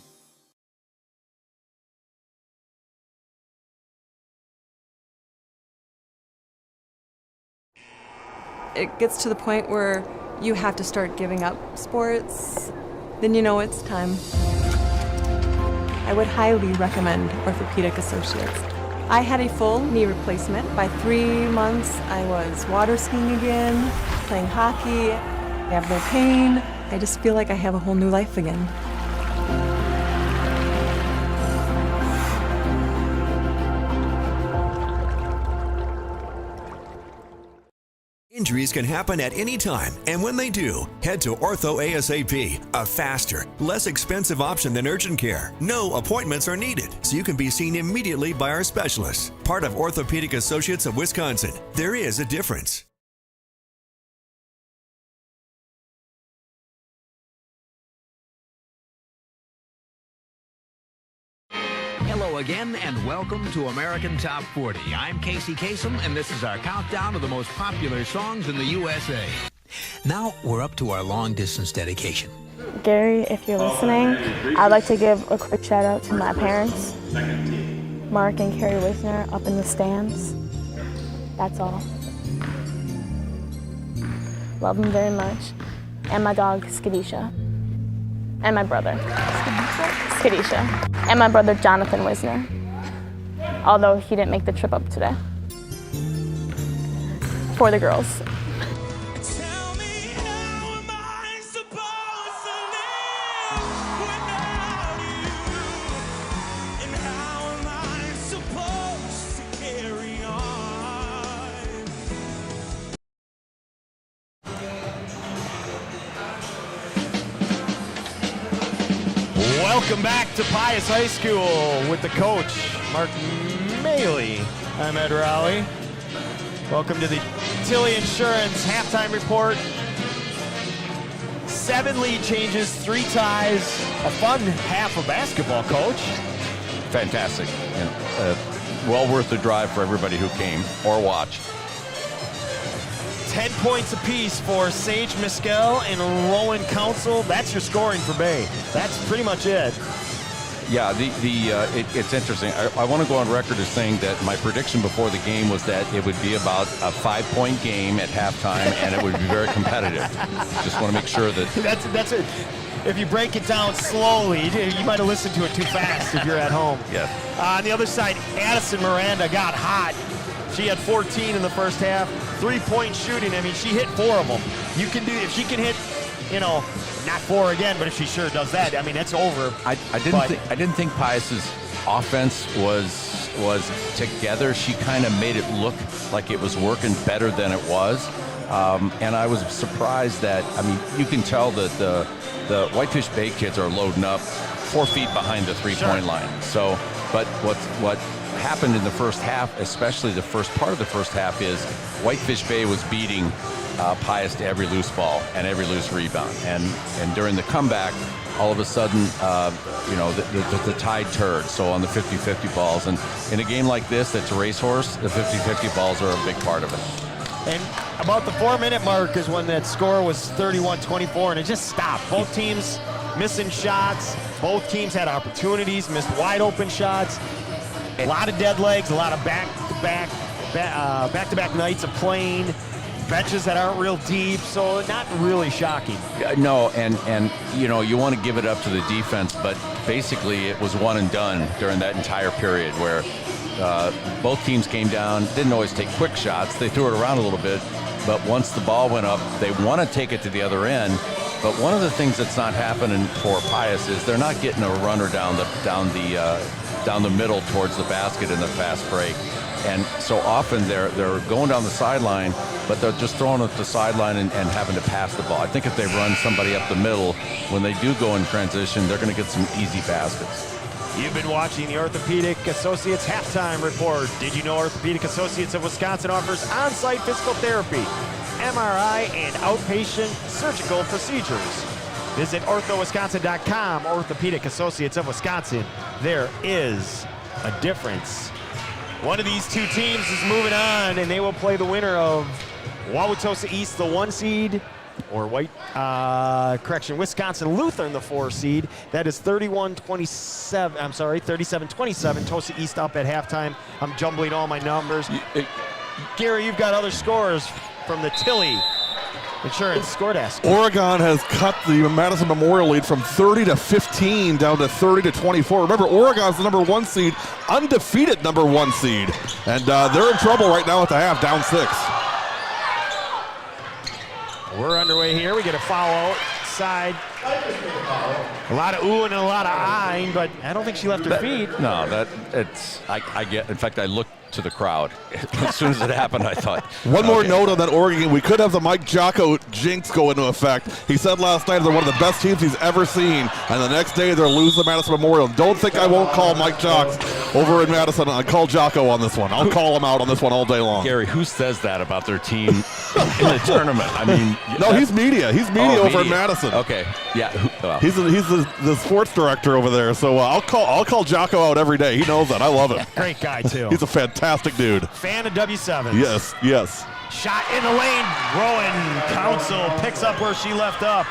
It gets to the point where you have to start giving up sports, then you know it's time. I would highly recommend Orthopedic Associates. I had a full knee replacement. By 3 months, I was water skiing again, playing hockey. I have no pain. I just feel like I have a whole new life again. Injuries can happen at any time, and when they do, head to Ortho ASAP, a faster, less expensive option than urgent care. No appointments are needed, so you can be seen immediately by our specialists. Part of Orthopedic Associates of Wisconsin. There is a difference. Hello again, and welcome to American Top 40. I'm Casey Kasem, and this is our countdown of the most popular songs in the USA. Now we're up to our long-distance dedication. Gary, if you're listening, I'd like to give a quick shout-out to my parents, Mark and Carrie Wisner, up in the stands. That's all. Love them very much. And my dog, Skadisha. And my brother, Skadisha. And my brother, Jonathan Wisner. Although he didn't make the trip up today. For the girls. Welcome back to Pius High School with the coach, Mark Maley. I'm Ed Rowley. Welcome to the Tilly Insurance halftime report. 7 lead changes, 3 ties, a fun half of basketball, Coach. Fantastic. Well worth the drive for everybody who came or watched. 10 points apiece for Sage Mescal and Rowan Council. That's your scoring for Bay. That's pretty much it. Yeah, it's interesting. I want to go on record as saying that my prediction before the game was that it would be about a 5-point game at halftime, and it would be very competitive. Just want to make sure that... That's it. If you break it down slowly, you might have listened to it too fast if you're at home. Yeah. On the other side, Addison Miranda got hot. She had 14 in the first half. 3-point shooting. I mean, she hit 4 of them. You can do, if she can hit, not 4 again, but if she sure does that, I mean, that's over. I didn't think Pius's offense was together. She kind of made it look like it was working better than it was. And I was surprised that, I mean, you can tell that the Whitefish Bay kids are loading up 4 feet behind the 3-point line. So, but what happened in the first half, especially the first part of the first half, is Whitefish Bay was beating Pius to every loose ball and every loose rebound. And during the comeback, all of a sudden, the tide turned. So on the 50-50 balls, and in a game like this that's a racehorse, the 50-50 balls are a big part of it. And about the 4-minute mark is when that score was 31-24, and it just stopped. Both teams missing shots. Both teams had opportunities, missed wide open shots. A lot of dead legs, a lot of back-to-back nights of playing, benches that aren't real deep, so not really shocking. No, and you want to give it up to the defense, but basically it was one and done during that entire period where both teams came down, didn't always take quick shots. They threw it around a little bit, but once the ball went up, they want to take it to the other end. But one of the things that's not happening for Pius is they're not getting a runner down down the middle towards the basket in the fast break. And so often they're going down the sideline, but they're just throwing it to the sideline and having to pass the ball. I think if they run somebody up the middle, when they do go in transition, they're going to get some easy baskets. You've been watching the Orthopedic Associates Halftime Report. Did you know Orthopedic Associates of Wisconsin offers on-site physical therapy, MRI, and outpatient surgical procedures? Visit orthowisconsin.com. Orthopedic Associates of Wisconsin. There is a difference. One of these two teams is moving on, and they will play the winner of Wauwatosa East, the 1 seed, or Wisconsin Lutheran, the 4 seed. That is 37-27. Tosa East up at halftime. I'm jumbling all my numbers. Gary, you've got other scores from the Tilly Insurance score desk. Oregon has cut the Madison Memorial lead from 30 to 15 down to 30 to 24. Remember, Oregon's the number 1 seed, undefeated number 1 seed. And they're in trouble right now at the half, down 6. We're underway here. We get a foul outside. A lot of oohing and a lot of eyeing, but I don't think she left her feet. No, I get. In fact, I looked to the crowd as soon as it happened. I thought. One more note on that Oregon game. We could have the Mike Jocko jinx go into effect. He said last night they're one of the best teams he's ever seen, and the next day they'll lose the Madison Memorial. Don't think I won't call Mike Jocks over in Madison. I call Jocko on this one. I'll call him out on this one all day long. Gary, who says that about their team in the tournament? I mean, no, he's media. He's media over in Madison. Okay, yeah. He's the sports director over there. So I'll call Jocko out every day. He knows that. I love him. Great guy too. He's a fantastic dude. Fan of W7. Yes. Shot in the lane. Rowan Council picks up where she left up.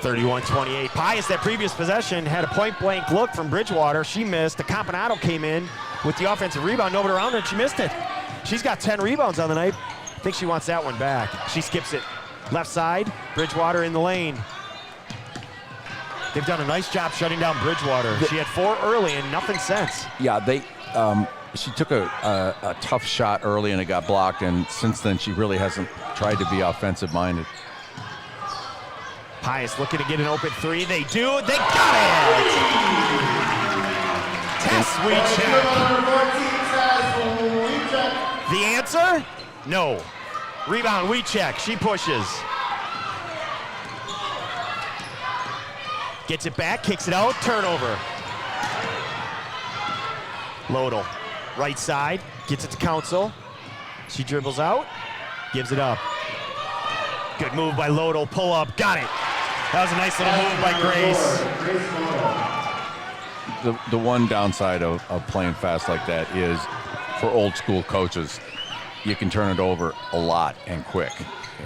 31-28. Pius, that previous possession, had a point-blank look from Bridgewater. She missed. The Campanado came in with the offensive rebound. Nobody around her, and she missed it. She's got 10 rebounds on the night. I think she wants that one back. She skips it. Left side, Bridgewater in the lane. They've done a nice job shutting down Bridgewater. She had 4 early and nothing since. Yeah, she took a tough shot early and it got blocked, and since then she really hasn't tried to be offensive-minded. Pius looking to get an open 3. They do. They got it! Tess, we check. The answer? No. Rebound, we check. She pushes. Gets it back, kicks it out, turnover. Lodel, right side, gets it to Council. She dribbles out, gives it up. Good move by Lodel, pull up, got it. That was a nice little move by Grace. The one downside of playing fast like that is, for old school coaches, you can turn it over a lot and quick.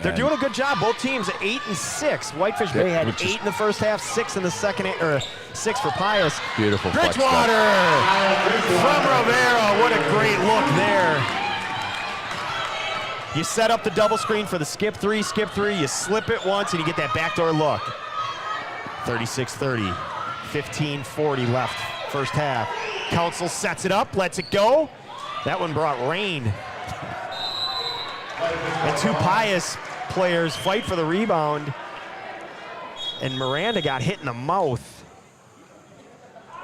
They're doing a good job. Both teams at 8 and 6. Whitefish Bay had 8 in the first half, 6 in the second, or 6 for Pius. Beautiful. Bridgewater from Rivera. What a great look there. You set up the double screen for the skip 3. You slip it once, and you get that backdoor look. 36-30, 15:40 left, first half. Council sets it up, lets it go. That one brought rain. And 2 Pius players fight for the rebound, and Miranda got hit in the mouth.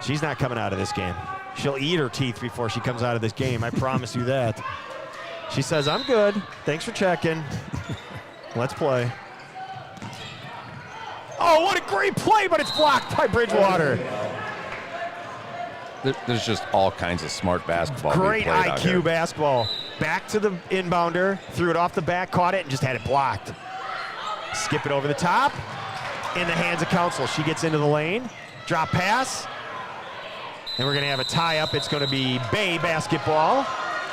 She's not coming out of this game. She'll eat her teeth before she comes out of this game, I promise you that. She says, I'm good, thanks for checking. Let's play. Oh, what a great play, but it's blocked by Bridgewater. There's just all kinds of smart basketball. Great IQ basketball. Back to the inbounder, threw it off the back, caught it, and just had it blocked. Skip it over the top, in the hands of Council. She gets into the lane, drop pass, and we're gonna have a tie-up. It's gonna be Bay basketball.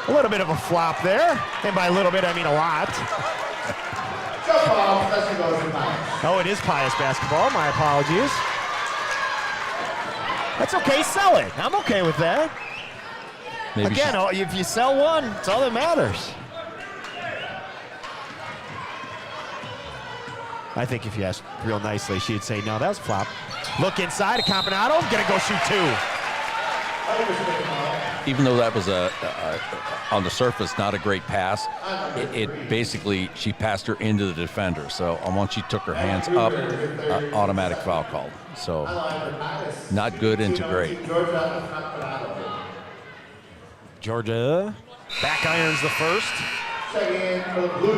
A little bit of a flop there, and by a little bit, I mean a lot. Oh, it is Pius basketball, my apologies. That's okay, sell it. I'm okay with that. Maybe again, if you sell one, it's all that matters. I think if you asked real nicely, she'd say, no, that was a flop. Look inside, a Campanado, gonna go shoot 2. even though that was on the surface not a great pass, it basically, she passed her into the defender. So once she took her hands up, automatic foul called. So not good into great. Georgia back irons the first.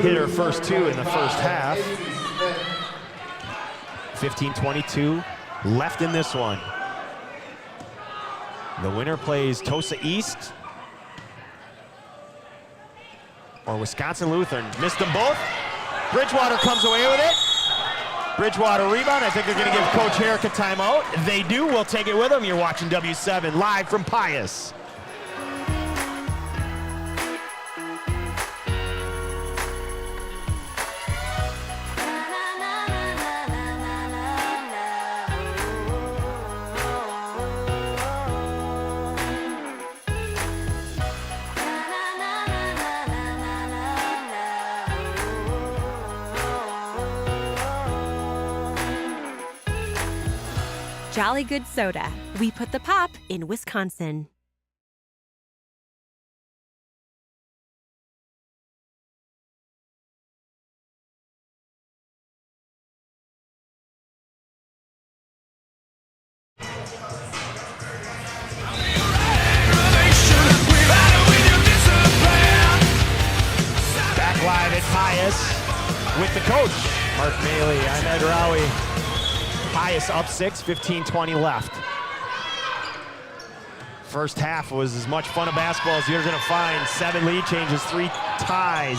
Hit her first two in the first half. 15-22 left in this one. The winner plays Tosa East or Wisconsin Lutheran. Missed them both. Bridgewater comes away with it. Bridgewater rebound. I think they're going to give Coach Herrick a timeout. They do. We'll take it with them. You're watching W7 live from Pius. Jolly Good Soda. We put the pop in Wisconsin. Back live at Pius with the coach, Mark Maley. I'm Ed Rowie. Pius up 6, 15-20 left. First half was as much fun of basketball as you're going to find. 7 lead changes, 3 ties.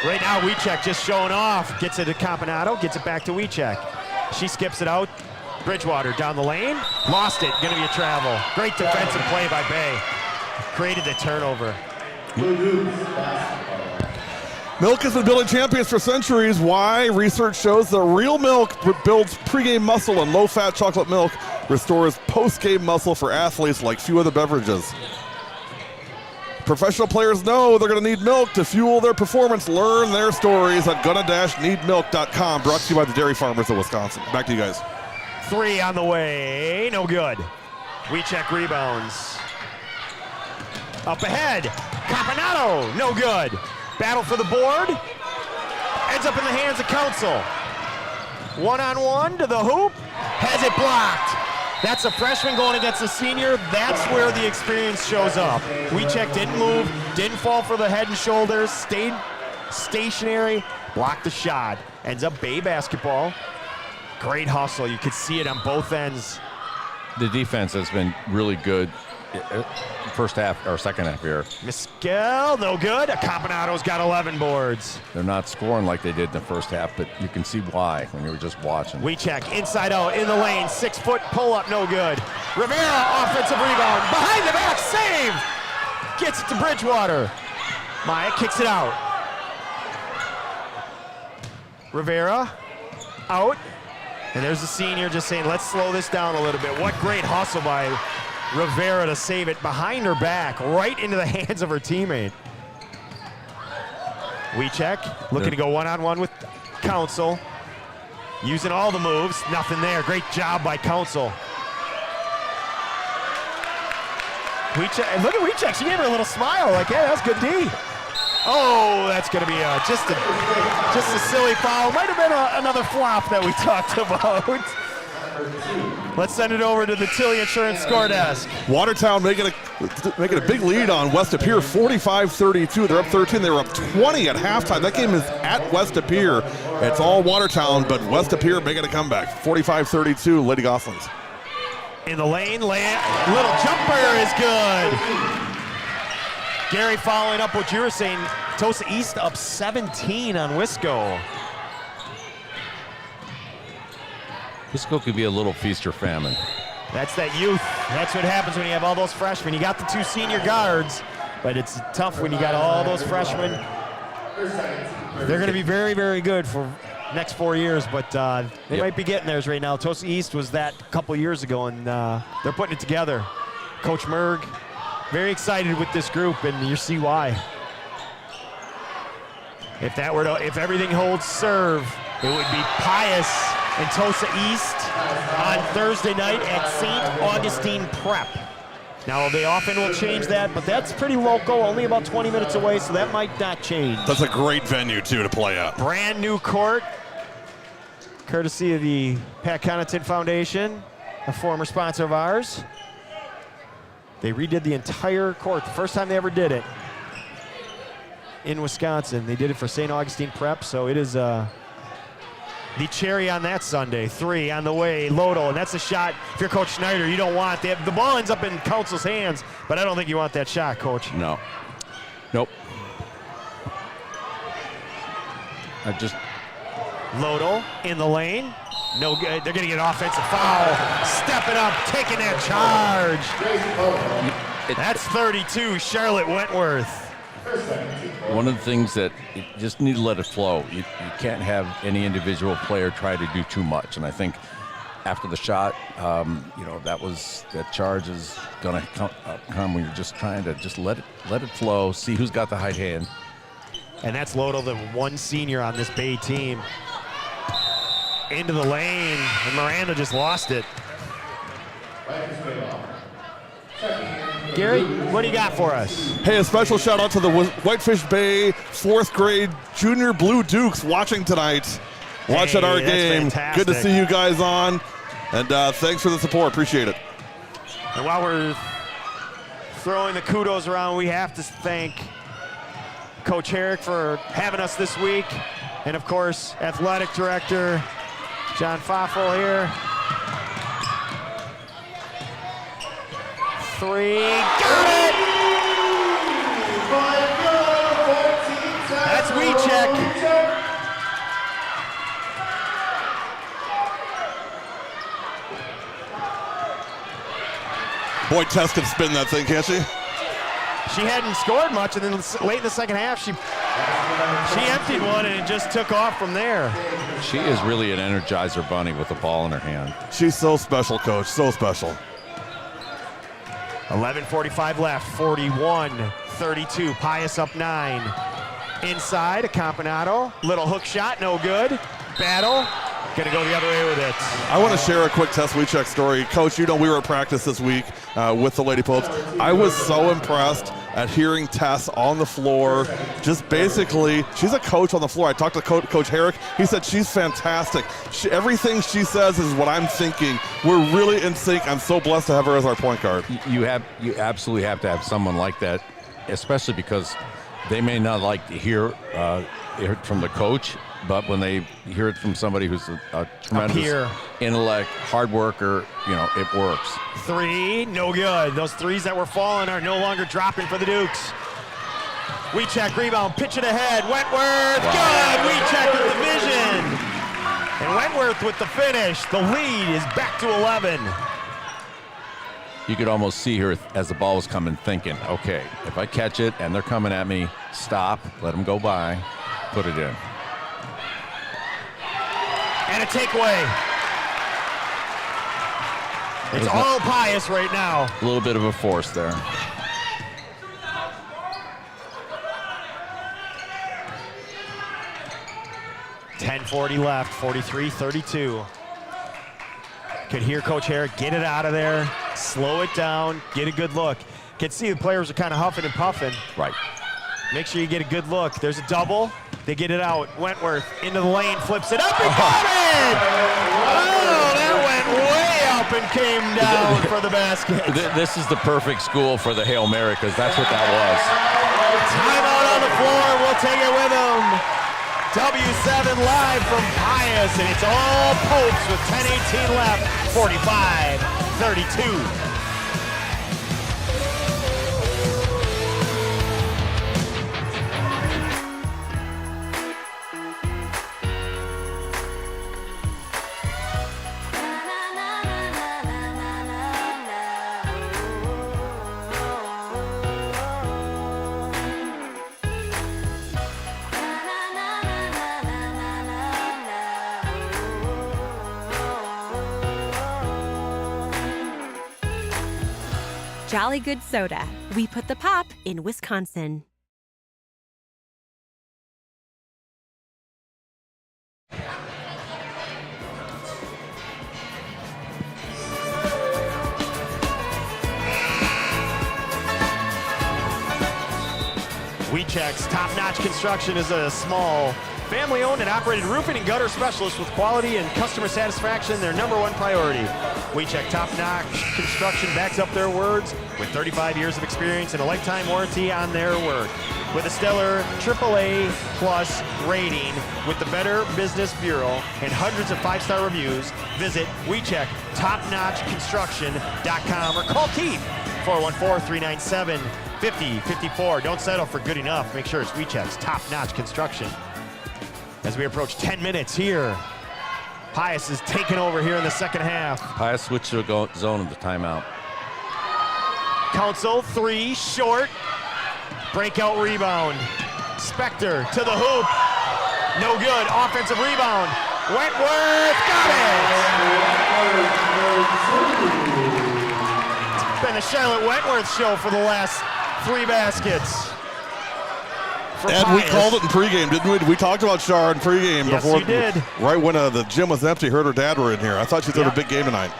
Right now, Wiechek just showing off. Gets it to Campanado, gets it back to Wiechek. She skips it out. Bridgewater down the lane. Lost it, going to be a travel. Great defensive play by Bay. Created the turnover. Milk has been building champions for centuries. Why? Research shows that real milk builds pregame muscle, and low-fat chocolate milk restores post-game muscle for athletes like few other beverages. Professional players know they're going to need milk to fuel their performance. Learn their stories at gonna-needmilk.com. Brought to you by the dairy farmers of Wisconsin. Back to you guys. 3 on the way, no good. Wiechek rebounds. Up ahead, Campanado, no good. Battle for the board, ends up in the hands of Council. One-on-one to the hoop, has it blocked. That's a freshman going against a senior. That's where the experience shows up. Wiechek didn't move, didn't fall for the head and shoulders, stayed stationary, blocked the shot. Ends up Bay basketball. Great hustle, you could see it on both ends. The defense has been really good. First half or second half here. Mescal, no good. Campanado's got 11 boards. They're not scoring like they did in the first half, but you can see why when you were just watching. Wiechek inside out in the lane, 6-foot pull up, no good. Rivera offensive rebound, behind the back save. Gets it to Bridgewater. Maya kicks it out. Rivera out, and there's the senior just saying, let's slow this down a little bit. What great hustle by Rivera to save it behind her back, right into the hands of her teammate. Wiechek looking to go one-on-one with Council. Using all the moves, nothing there. Great job by Council. Wiechek, look at Wiechek, she gave her a little smile, like, yeah, that's good D. Oh, that's gonna be just a silly foul. Might have been another flop that we talked about. Let's send it over to the Tilly Insurance score desk. Watertown making a big lead on West Appear, 45-32. They're up 13. They were up 20 at halftime. That game is at West Appear. It's all Watertown, but West Appear making a comeback. 45-32, Lady Goslings. In the lane, little jumper is good. Gary, following up what you were saying, Tosa East up 17 on Wisco. Wisco could be a little feast or famine. That's that youth. That's what happens when you have all those freshmen. You got the 2 senior guards, but it's tough when you got all those freshmen. They're going to be very, very good for next 4 years, but they might be getting theirs right now. Tosa East was that a couple years ago, and they're putting it together. Coach Merg, very excited with this group, and you see why. If everything holds serve, it would be Pius and Tosa East on Thursday night at St. Augustine Prep. Now, they often will change that, but that's pretty local, only about 20 minutes away, so that might not change. That's a great venue, too, to play at. Brand new court, courtesy of the Pat Connaughton Foundation, a former sponsor of ours. They redid the entire court, the first time they ever did it in Wisconsin. They did it for St. Augustine Prep, so it is the cherry on that Sunday. 3 on the way, Lodel, and that's a shot. If you're Coach Schneider, you don't want that. The ball ends up in Council's hands, but I don't think you want that shot, Coach. No. Nope. Lodel in the lane. No good. They're going to get an offensive foul. Stepping up, taking that charge. That's 32, Charlotte Wentworth. One of the things that you just need to let it flow. You can't have any individual player try to do too much. And I think after the shot, that charge is going to come when you're just trying to just let it flow, see who's got the high hand. And that's Lodel, the one senior on this Bay team. Into the lane, and Miranda just lost it. Gary, what do you got for us? Hey, a special shout out to the Whitefish Bay 4th grade Junior Blue Dukes watching tonight. Watching our game. Fantastic. Good to see you guys on. And thanks for the support. Appreciate it. And while we're throwing the kudos around, we have to thank Coach Herrick for having us this week. And of course, athletic director John Foffel here. 3, got it! That's Wiechek. Boy, Tess can spin that thing, can't she? She hadn't scored much, and then late in the second half, she emptied one, and it just took off from there. She is really an Energizer bunny with the ball in her hand. She's so special, Coach, so special. 11:45 left, 41-32. Pius up 9. Inside, a Campanato. Little hook shot, no good. Battle, gonna go the other way with it. I want to share a quick Tess Wiechek story. Coach, we were at practice this week with the Lady Popes. I was so impressed at hearing Tess on the floor. Just basically, she's a coach on the floor. I talked to Coach Herrick. He said she's fantastic. Everything she says is what I'm thinking. We're really in sync. I'm so blessed to have her as our point guard. You absolutely have to have someone like that, especially because they may not like to hear it from the coach, but when they hear it from somebody who's a tremendous intellect, hard worker, it works. 3, no good. Those threes that were falling are no longer dropping for the Dukes. Wiechek rebound, pitch it ahead. Wentworth, good. Wiechek with the vision. And Wentworth with the finish. The lead is back to 11. You could almost see her as the ball was coming thinking, okay, if I catch it and they're coming at me, stop, let them go by, put it in. And a takeaway. It's all Pius right now. A little bit of a force there. .10:40 left, 43-32. Could hear Coach Herrick get it out of there, slow it down, get a good look. Can see the players are kind of huffing and puffing. Right. Make sure you get a good look. There's a double. They get it out. Wentworth into the lane, flips it up and got it! Oh, that went way up and came down for the basket. This is the perfect school for the Hail Mary, because that's what that was. Timeout on the floor. We'll take it with them. W7 live from Pius, and it's all Popes with 10:18 left, 45-32. Jolly Good Soda. We put the pop in Wisconsin. WeCheck's top-notch construction is a small, family-owned and operated roofing and gutter specialist with quality and customer satisfaction their #1 priority. WeCheck top-notch construction backs up their words with 35 years of experience and a lifetime warranty on their work. With a stellar AAA plus rating with the Better Business Bureau and hundreds of 5-star reviews, visit WeCheckTopNotchConstruction.com or call Keith 414-397-5054. Don't settle for good enough. Make sure it's WeCheck's top-notch construction. As we approach 10 minutes here, Pius is taking over here in the second half. Pius switched to a zone of the timeout. Council, 3, short. Breakout rebound. Spector to the hoop. No good. Offensive rebound. Wentworth got it. It's been the Charlotte Wentworth show for the last 3 baskets. And Pius. we called it in pregame, didn't we? We talked about Char in pregame yes, before. You did. Right when the gym was empty, her dad were in here. I thought she had a big game tonight.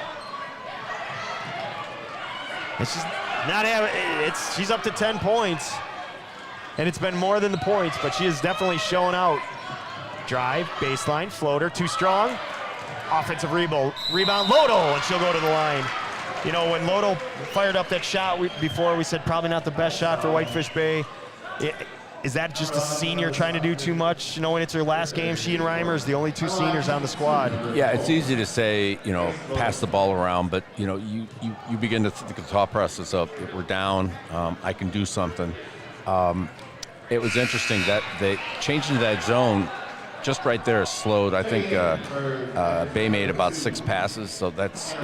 It's just not having. She's up to 10 points, and it's been more than the points, but she is definitely showing out. Drive, baseline, floater, too strong. Offensive rebound, Lodo, and she'll go to the line. You know, when Lodo fired up that shot before, we said probably not the best shot for Whitefish Bay. Is that just a senior trying to do too much, knowing it's her last game? She and Reimer's the only 2 seniors on the squad. Yeah, it's easy to say, pass the ball around, but, you begin to think the thought process of, we're down, I can do something. It was interesting that they changed into that zone just right there slowed. I think Bay made about 6 passes, so it's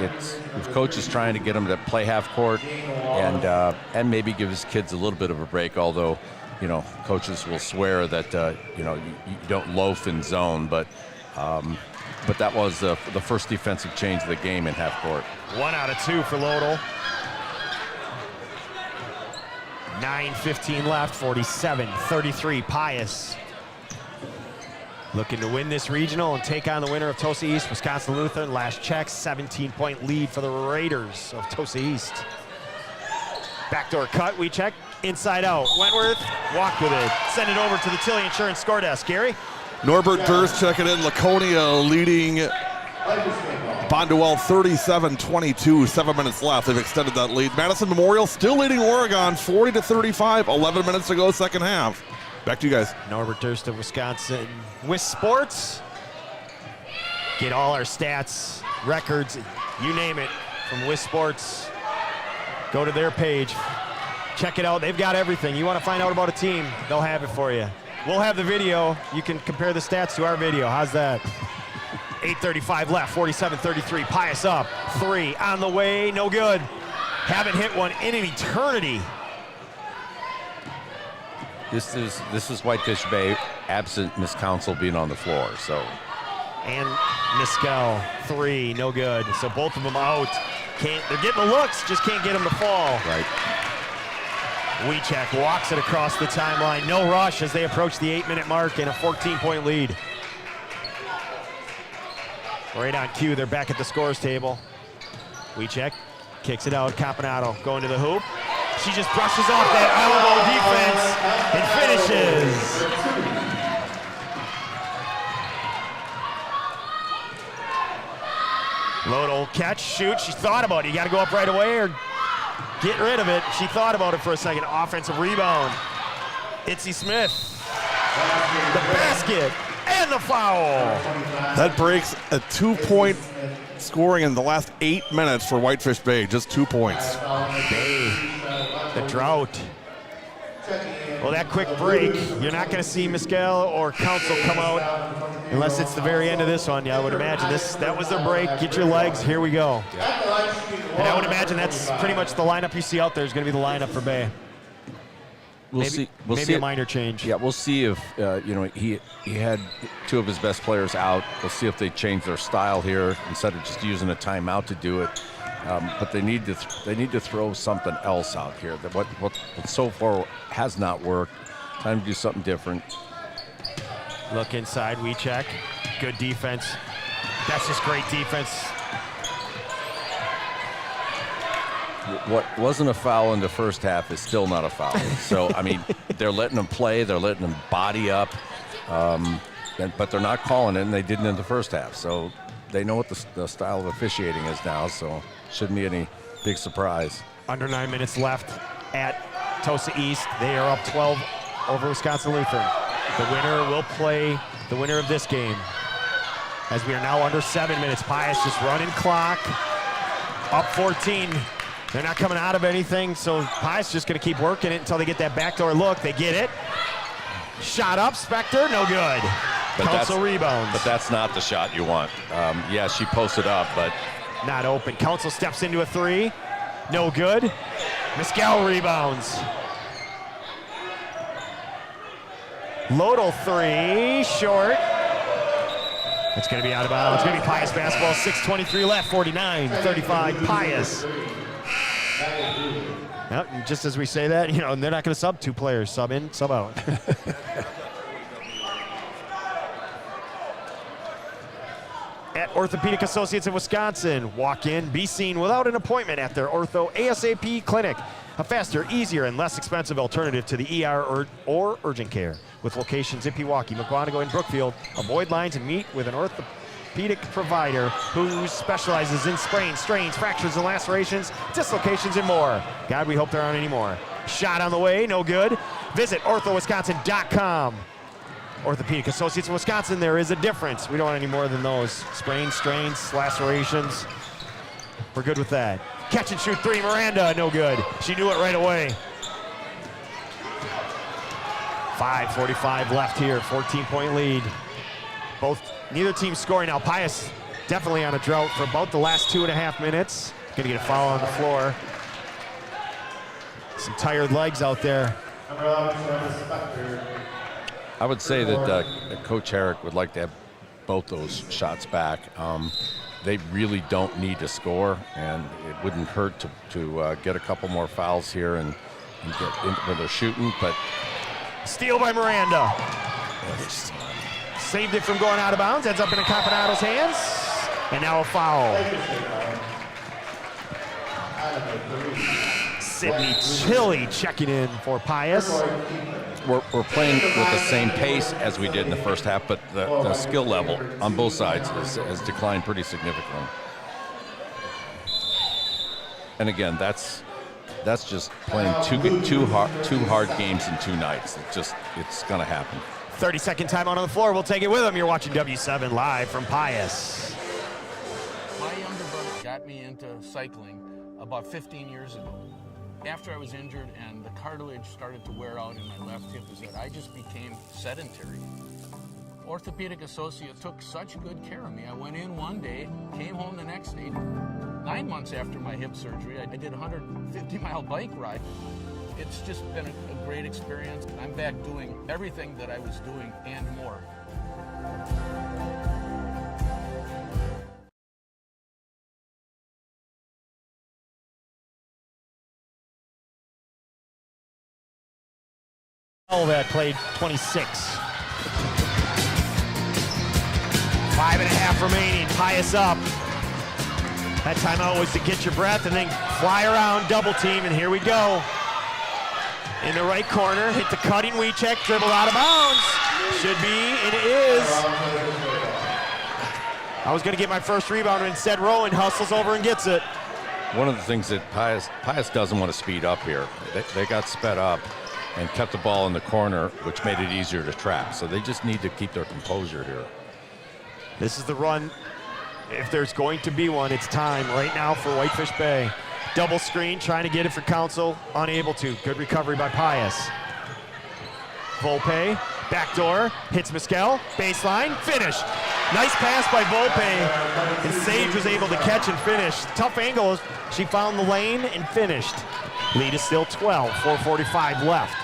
coach is trying to get him to play half court and maybe give his kids a little bit of a break, although coaches will swear that you don't loaf in zone, but that was the first defensive change of the game in half court. 1 out of 2 for Lodel. 9:15 left, 47-33 Pius. Looking to win this regional and take on the winner of Tosa East, Wisconsin Lutheran. Last check, 17-point lead for the Raiders of Tosa East. Backdoor cut, we check. Inside out, Wentworth walked with it. Send it over to the Tilly Insurance score desk. Gary? Norbert Durst checking in. Laconia leading Bonduel 37-22. 7 minutes left. They've extended that lead. Madison Memorial still leading Oregon 40-35. 11 minutes to go, second half. Back to you guys. Norbert Durst of Wisconsin. With sports, get all our stats, records, you name it, from WIS Sports. Go to their page. Check it out. They've got everything. You want to find out about a team, they'll have it for you. We'll have the video. You can compare the stats to our video. How's that? 8:35 left, 47-33. Pius up. 3 on the way. No good. Haven't hit one in an eternity. This is Whitefish Bay, absent Miss Council being on the floor. So, and Miskel 3, no good. So both of them out. They're getting the looks, just can't get them to fall. Right. WeCheck walks it across the timeline. No rush as they approach the 8-minute mark and a 14-point lead. Right on cue, they're back at the scores table. WeCheck kicks it out. Campanato going to the hoop. She just brushes off that elbow defense and finishes. Lodel catch, shoot. She thought about it. You got to go up right away or get rid of it. She thought about it for a second. Offensive rebound. Itzy Smith. The basket and the foul. That breaks a 2-point scoring in the last 8 minutes for Whitefish Bay. Just 2 points. Bay, the drought. Well, that quick break, you're not going to see Miskel or Council come out unless it's the very end of this one. Yeah, I would imagine that was their break. Get your legs. Here we go. And I would imagine that's pretty much the lineup you see out there is going to be the lineup for Bay. We'll see a minor change. Yeah, we'll see if he had 2 of his best players out. We'll see if they change their style here instead of just using a timeout to do it. But they need to throw something else out here. That what so far has not worked. Time to do something different. Look inside. WeCheck. Good defense. That's just great defense. what wasn't a foul in the first half is still not a foul. So, I mean, they're letting them play. They're letting them body up. But they're not calling it, and they didn't in the first half. So they know what the style of officiating is now, so shouldn't be any big surprise. Under 9 minutes left at Tosa East. They are up 12 over Wisconsin Lutheran. The winner will play the winner of this game. As we are now under 7 minutes, Pius just running clock. Up 14. They're not coming out of anything, so Pius just going to keep working it until they get that backdoor look. They get it. Shot up, Spector, no good. Council rebounds. But that's not the shot you want. Yeah, she posted up, but not open. Council steps into a three. No good. Mescal rebounds. Lodel three, short. It's going to be out of bounds. It's going to be Pius basketball. 6:23 left, 49-35, Pius. Yep, and just as we say that, you know, they're not going to sub two players. Sub in, sub out. At Orthopedic Associates of Wisconsin, walk in, be seen without an appointment at their Ortho ASAP clinic. A faster, easier, and less expensive alternative to the ER or urgent care. With locations in Pewaukee, McGuanago, and Brookfield, avoid lines and meet with an orthopedic provider who specializes in sprains, strains, fractures, and lacerations, dislocations, and more. God, we hope there aren't any more. Shot on the way, no good. Visit orthowisconsin.com. Orthopedic Associates of Wisconsin, there is a difference. We don't want any more than those. Sprains, strains, lacerations. We're good with that. Catch and shoot three, Miranda, no good. She knew it right away. 5:45 left here, 14-point lead. Neither team scoring now. Pius definitely on a drought for about the last 2.5 minutes. Gonna get a foul on the floor. Some tired legs out there. I would say that Coach Herrick would like to have both those shots back. They really don't need to score, and it wouldn't hurt to get a couple more fouls here and get in where they're shooting. But steal by Miranda. Saved it from going out of bounds. Ends up in a Caponato's hands, and now a foul. Sydney Chili checking in for Pius. We're playing with the same pace as we did in the first half, but the skill level on both sides has declined pretty significantly. And again, that's just playing two hard games in 2 nights. It's going to happen. 30-second timeout on the floor. We'll take it with them. You're watching W7 live from Pius. My younger brother got me into cycling about 15 years ago. After I was injured and the cartilage started to wear out in my left hip, I just became sedentary. Orthopedic Associates took such good care of me. I went in one day, came home the next day. 9 months after my hip surgery, I did a 150-mile bike ride. It's just been a great experience. I'm back doing everything that I was doing and more. That played 26. 5.5 remaining. Pius up. That timeout was to get your breath and then fly around, double team, and here we go. In the right corner, hit the cutting we check, dribble out of bounds. Should be, it is. I was going to get my first rebound, but instead Rowan hustles over and gets it. One of the things that Pius doesn't want to speed up here. They got sped up and kept the ball in the corner, which made it easier to trap. So they just need to keep their composure here. This is the run. If there's going to be one, it's time right now for Whitefish Bay. Double screen, trying to get it for Council, unable to. Good recovery by Pius. Volpe, backdoor, hits Mescal, baseline, finish. Nice pass by Volpe, and Sage was able to catch and finish. Tough angle, she found the lane and finished. Lead is still 12, 4:45 left.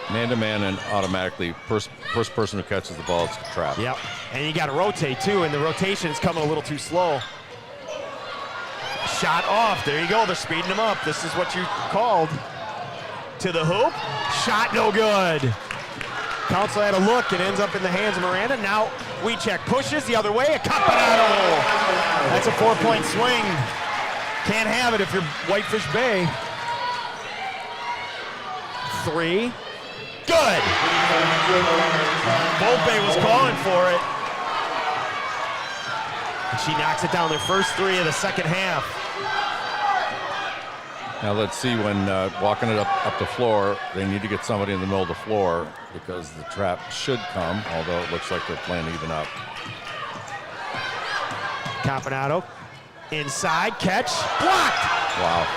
Man-to-man and automatically, first person who catches the ball, it's a trap. Yep, and you got to rotate too, and the rotation is coming a little too slow. Shot off, there you go, they're speeding them up. This is what you called. To the hoop, shot no good. Council had a look. It ends up in the hands of Miranda. Now Wecheck pushes the other way. A Campanado. That's a 4-point swing. Can't have it if you're Whitefish Bay. 3. Good. Volpe was calling for it. And she knocks it down, their first 3 of the second half. Now let's see, when walking it up the floor, they need to get somebody in the middle of the floor because the trap should come, although it looks like they're playing even up. Campanado, inside, catch, blocked. Wow.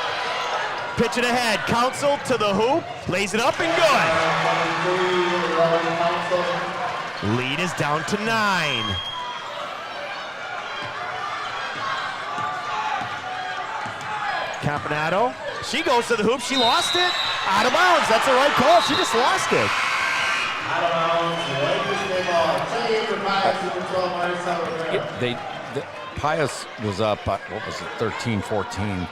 Pitch it ahead, Council to the hoop, lays it up and good. Lead is down to 9. Campanado, she goes to the hoop, she lost it. Out of bounds, that's the right call, she just lost it. Out of bounds, Pius was up, what was it, 13-14.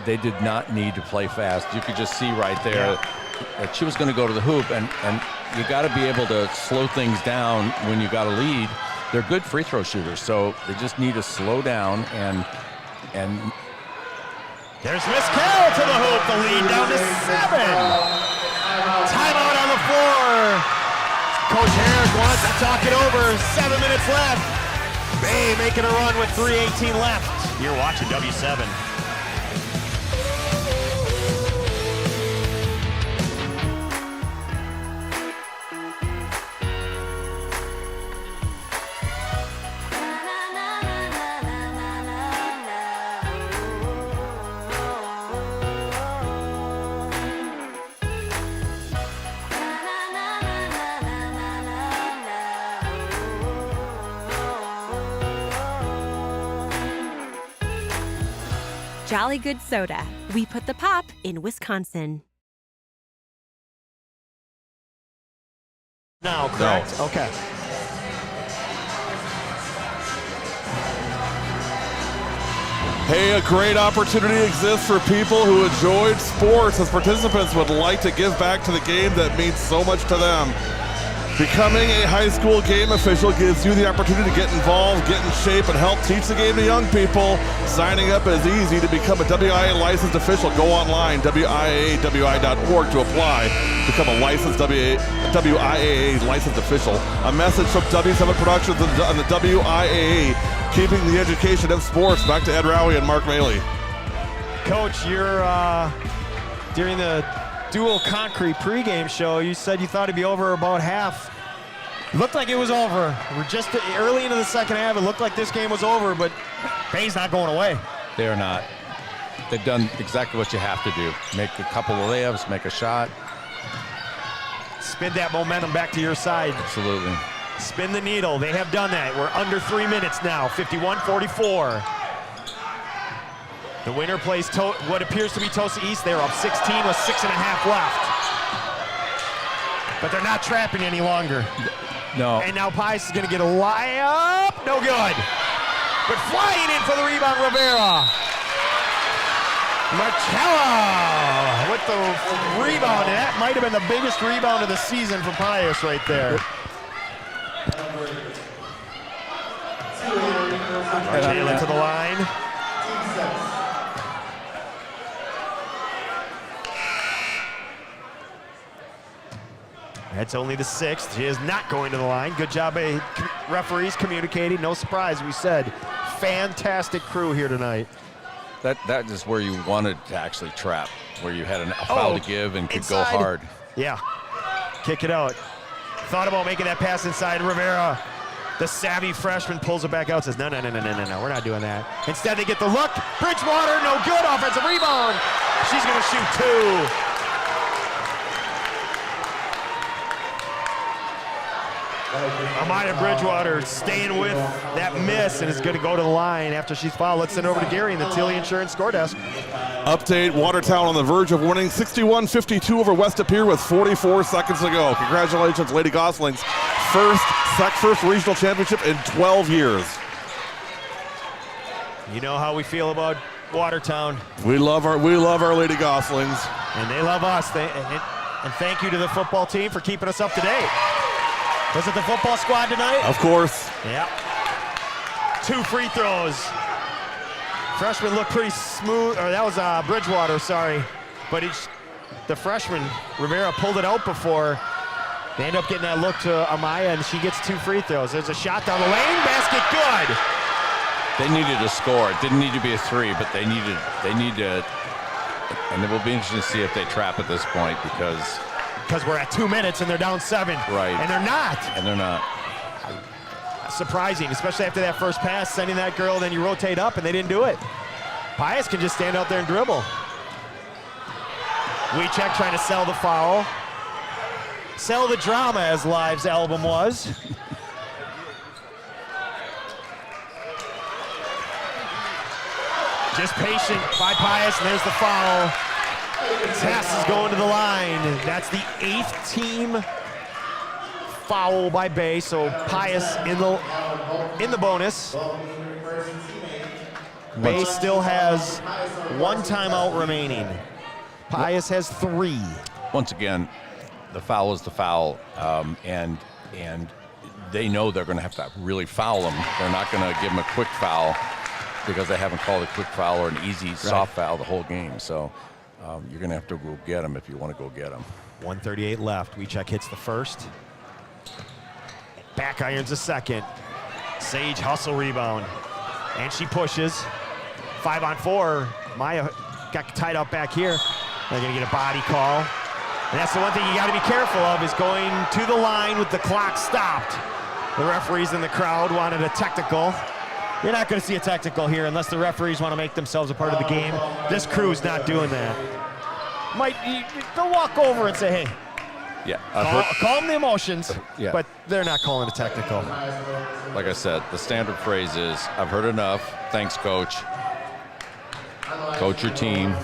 They did not need to play fast. You could just see right there that she was going to go to the hoop, and you got to be able to slow things down when you got a lead. They're good free throw shooters, so they just need to slow down and there's Miss Carroll to the hoop, the lead down to 7. Timeout on the floor. Coach Harris wants to talk it over. 7 minutes left. Bay making a run with 3:18 left. You're watching W7. Jolly Good Soda. We put the pop in Wisconsin. Now, correct? No. Okay. Hey, a great opportunity exists for people who enjoyed sports as participants would like to give back to the game that means so much to them. Becoming a high school game official gives you the opportunity to get involved, get in shape, and help teach the game to young people. Signing up is easy. To become a WIA licensed official, go online, WIAAWI.org to apply. Become a licensed WIAA licensed official. A message from W7 Productions and the WIAA, keeping the education of sports. Back to Ed Rowie and Mark Maley. Coach, you're during the Dual Concrete pregame show, you said you thought it'd be over about half. It looked like it was over. We're just early into the second half. It looked like this game was over, but Bay's not going away. They are not. They've done exactly what you have to do. Make a couple of layups, make a shot. Spin that momentum back to your side. Absolutely. Spin the needle. They have done that. We're under 3 minutes now, 51-44. The winner plays what appears to be Tosa East. They're up 16 with 6.5 left. But they're not trapping any longer. No. And now Pius is going to get a layup. No good. But flying in for the rebound, Rivera. Marcella with the rebound. And that might have been the biggest rebound of the season for Pius right there. Marcella to the line. That's only the 6th. She is not going to the line. Good job by referees communicating. No surprise, we said. Fantastic crew here tonight. That is where you wanted to actually trap, where you had a foul to give and could inside. Go hard. Yeah. Kick it out. Thought about making that pass inside. Rivera, the savvy freshman, pulls it back out, says, no, we're not doing that. Instead, they get the look. Bridgewater, no good. Offensive rebound. She's going to shoot 2. Amaya Bridgewater staying with that miss and is going to go to the line after she's fouled. Let's send it over to Gary in the Tilly Insurance score desk. Update, Watertown on the verge of winning 61-52 over West Appear with 44 seconds to go. Congratulations, Lady Goslings. First regional championship in 12 years. You know how we feel about Watertown. We love our Lady Goslings. And they love us. And thank you to the football team for keeping us up to date. Was it the football squad tonight? Of course. Yeah. 2 free throws. Freshman looked pretty smooth, or that was Bridgewater, sorry. But the freshman, Rivera, pulled it out before. They end up getting that look to Amaya, and she gets 2 free throws. There's a shot down the lane, basket good. They needed a score. It didn't need to be a 3, but they need to, and it will be interesting to see if they trap at this point because we're at 2 minutes and they're down 7. Right. And they're not. And they're not. Surprising, especially after that first pass, sending that girl, then you rotate up, and they didn't do it. Pius can just stand out there and dribble. Wiechek trying to sell the foul. Sell the drama, as Live's album was. Just patient by Pius, and there's the foul. Tess is going to the line. That's the 8th team foul by Bay, so Pius in the bonus. Bay still has 1 timeout remaining. Pius has 3. Once again, the foul is the foul, and they know they're going to have to really foul them. They're not going to give them a quick foul because they haven't called a quick foul or an easy soft foul the whole game. So you're going to have to go get them if you want to go get them. 1:38 left. Wiechek hits the first. Back irons the second. Sage hustle rebound. And she pushes. 5-on-4. Maya got tied up back here. They're going to get a body call. And that's the one thing you got to be careful of is going to the line with the clock stopped. The referees in the crowd wanted a technical. You're not going to see a technical here unless the referees want to make themselves a part of the game. This crew's not doing that. They'll walk over and say, hey, yeah, calm the emotions, yeah. But they're not calling a technical. Like I said, the standard phrase is, I've heard enough. Thanks, coach. Coach your team.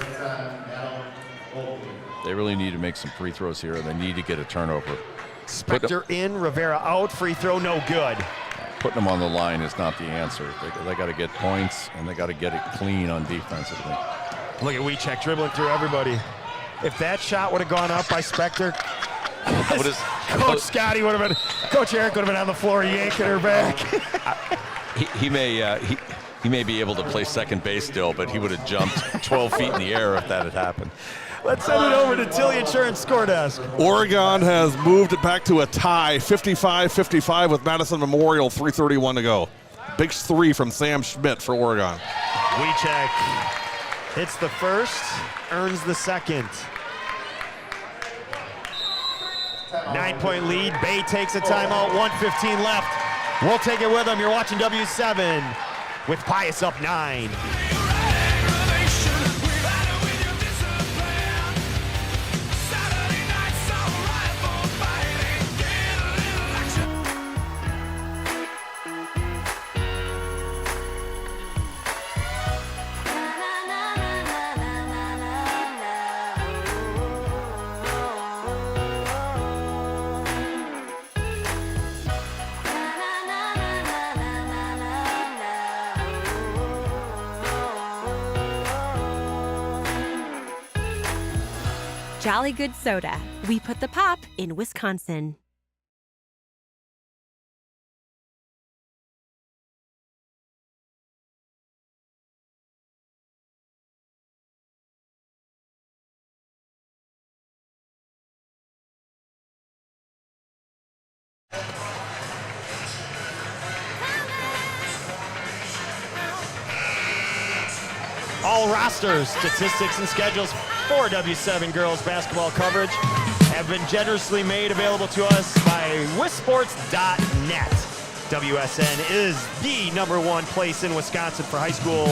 They really need to make some free throws here, and they need to get a turnover. Spector in, Rivera out, free throw no good. Putting them on the line is not the answer. They got to get points, and they got to get it clean on defensively. Look at Wiechek dribbling through everybody. If that shot would have gone up by Spector, Coach Scotty would have been, Coach Eric would have been on the floor yanking her back. He may be able to play second base still, but he would have jumped 12 feet in the air if that had happened. Let's send it over to Tilly Insurance Score Desk. Oregon has moved it back to a tie, 55-55 with Madison Memorial, 3:31 to go. Big 3 from Sam Schmidt for Oregon. Wiechek hits the first, earns the second. 9-point lead. Bay takes a timeout, 1:15 left. We'll take it with them. You're watching W7 with Pius up 9. Jolly Good Soda. We put the pop in Wisconsin. All rosters, statistics, and schedules for W7 girls basketball coverage have been generously made available to us by wisports.net. WSN is the #1 place in Wisconsin for high school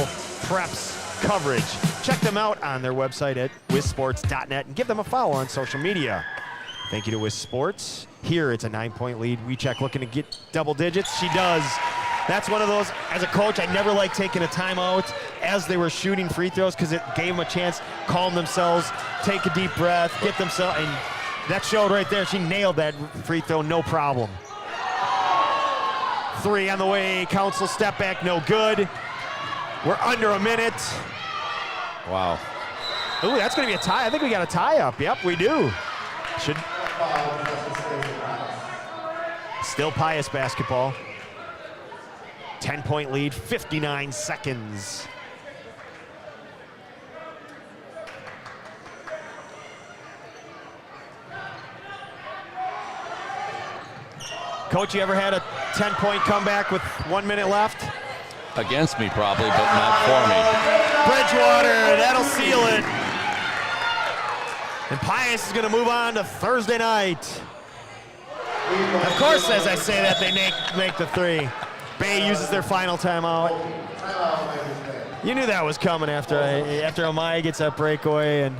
preps coverage. Check them out on their website at wisports.net and give them a follow on social media. Thank you to Wis Sports. Here it's a 9-point lead. Wiechek looking to get double digits. She does. That's one of those, as a coach, I never like taking a timeout as they were shooting free throws because it gave them a chance, calm themselves, take a deep breath, get themselves, and that showed right there. She nailed that free throw, no problem. 3 on the way, Council step back, no good. We're under a minute. Wow. Ooh, that's gonna be a tie. I think we got a tie up. Yep, we do. Still Pius basketball. 10-point lead, 59 seconds. Coach, you ever had a 10-point comeback with 1 minute left? Against me probably, but not for me. Bridgewater, that'll seal it. And Pius is going to move on to Thursday night. Of course, as I say that, they make the three. Bay uses their final timeout. You knew that was coming after Amaya gets that breakaway, and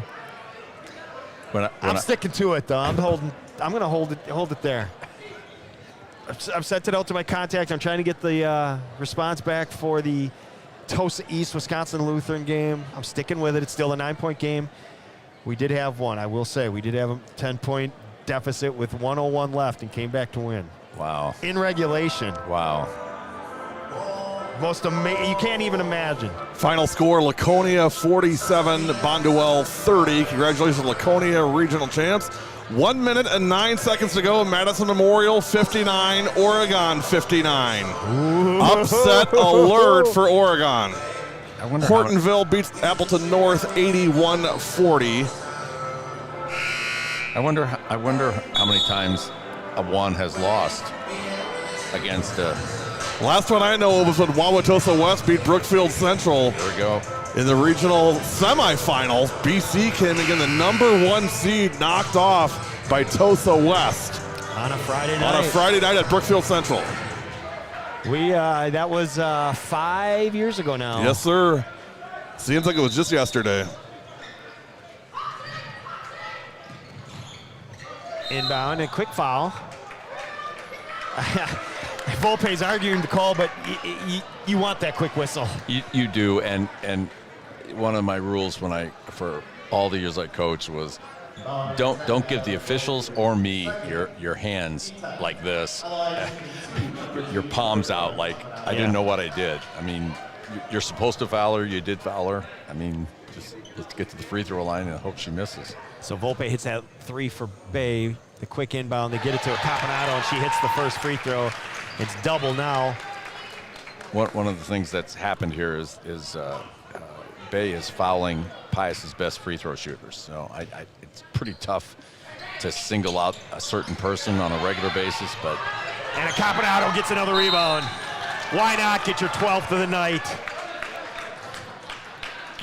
I'm sticking to it though. I'm going to hold it there. I've sent it out to my contact. I'm trying to get the response back for the Tosa East Wisconsin Lutheran game. I'm sticking with it. It's still a 9-point game. We did have one. I will say we did have a 10-point deficit with 1:01 left and came back to win. Wow. In regulation. Wow. Most amazing. You can't even imagine. Final score, Laconia 47, Bonduel 30. Congratulations, Laconia regional champs. 1 minute and 9 seconds to go. Madison Memorial 59, Oregon 59. Ooh. Upset alert for Oregon. Hortonville beats Appleton North 81-40. I wonder how many times a one has lost against a. Last one I know of was when Wauwatosa West beat Brookfield Central. There we go. In the regional semifinals, BC came again the #1 seed, knocked off by Tosa West. On a Friday night. On a Friday night at Brookfield Central. That was 5 years ago now. Yes, sir. Seems like it was just yesterday. Inbound, a quick foul. Volpe's arguing the call, but you want that quick whistle. You do, and one of my rules for all the years I coached was don't give the officials or me your hands like this, your palms out like I didn't know what I did. I mean, you're supposed to foul her, you did foul her. I mean, just let's get to the free throw line and hope she misses. So Volpe hits that three for Bay, the quick inbound. They get it to Caponado, and she hits the first free throw. It's double now. One of the things that's happened here is Bay is fouling Pius's best free throw shooters. So it's pretty tough to single out a certain person on a regular basis, but. And a Caponado gets another rebound. Why not get your 12th of the night?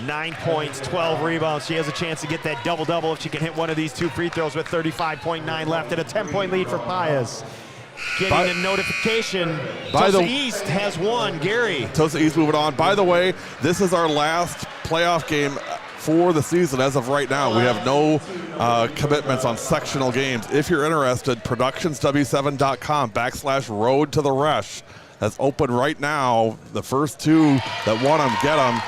9 points, 12 rebounds. She has a chance to get that double-double if she can hit one of these two free throws with 35.9 left and a 10-point lead for Pius. Getting a notification. Tosa East has won. Gary. Tosa East moving on. By the way, this is our last playoff game for the season as of right now. We have no commitments on sectional games. If you're interested, productionsw7.com/road to the Resch. That's open right now. The first two that want them, get them.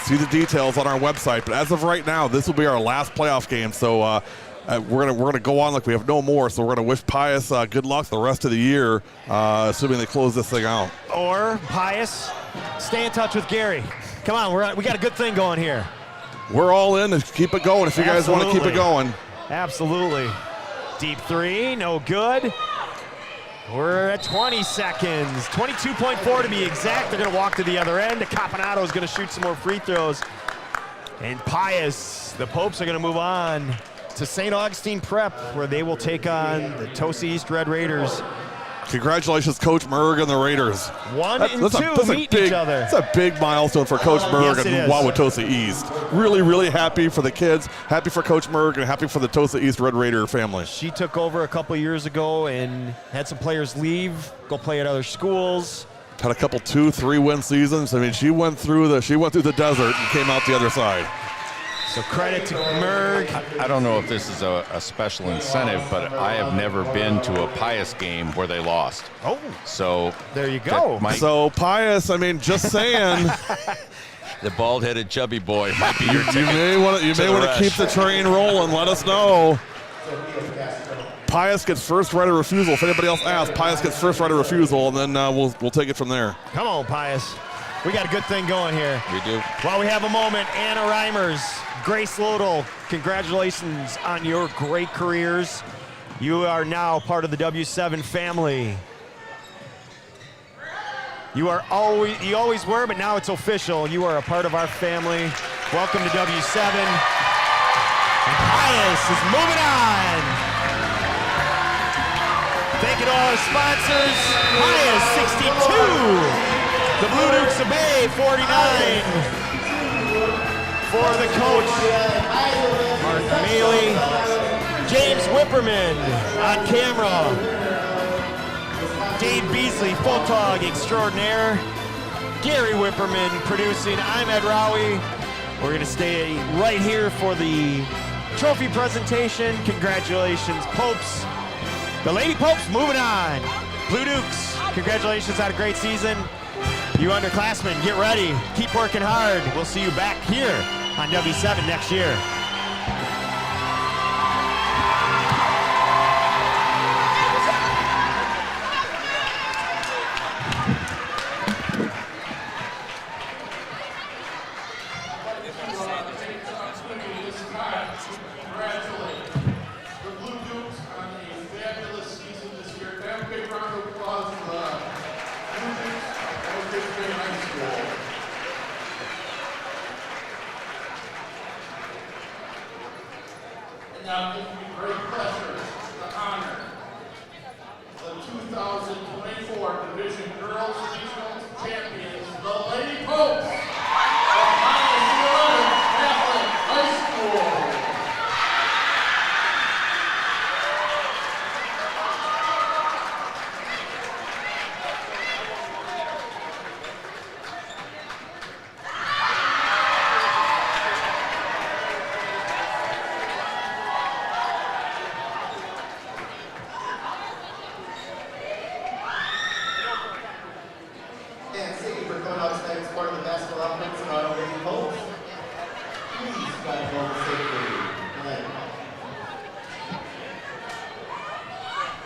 See the details on our website. But as of right now, this will be our last playoff game. So we're gonna go on like we have no more. So we're gonna wish Pius good luck the rest of the year, assuming they close this thing out. Or Pius, stay in touch with Gary. Come on, we got a good thing going here. We're all in to keep it going if you guys want to keep it going. Absolutely. Deep three, no good. We're at 20 seconds. 22.4 to be exact. They're going to walk to the other end. Caponado is going to shoot some more free throws. And Pius, the Popes are going to move on to St. Augustine Prep, where they will take on the Tosa East Red Raiders. Congratulations, Coach Merg and the Raiders. One and two meet each other. That's a big milestone for Coach Merg and Wauwatosa East. Really, really happy for the kids, happy for Coach Merg, and happy for the Tosa East Red Raider family. She took over a couple years ago and had some players leave, go play at other schools. Had a couple 2-3 win seasons. I mean, she went through the desert and came out the other side. So credit to Merg. I don't know if this is a special incentive, but I have never been to a Pius game where they lost. Oh. So there you go. So Pius, I mean, just saying. The bald-headed chubby boy might be your ticket. You may want to keep the train rolling. Let us know. Pius gets first right of refusal. If anybody else asks, Pius gets first right of refusal, and then we'll take it from there. Come on, Pius. We got a good thing going here. We do. While we have a moment, Anna Reimers, Grace Lodel, congratulations on your great careers. You are now part of the W7 family. You always were, but now it's official. You are a part of our family. Welcome to W7. And Pius is moving on. Thanking all our sponsors. Pius 62. The Blue Dukes of Bay 49. For the coach, Mark Mealy. James Whipperman on camera. Dave Beasley, photog extraordinaire. Gary Whipperman producing. I'm Ed Rowie. We're going to stay right here for the trophy presentation. Congratulations, Popes. The Lady Popes moving on. Blue Dukes, congratulations on a great season. You underclassmen, get ready. Keep working hard. We'll see you back here on W7 next year. Now, it gives me great pleasure to honor the 2024 Division Girls Regional Champions, the Lady Popes.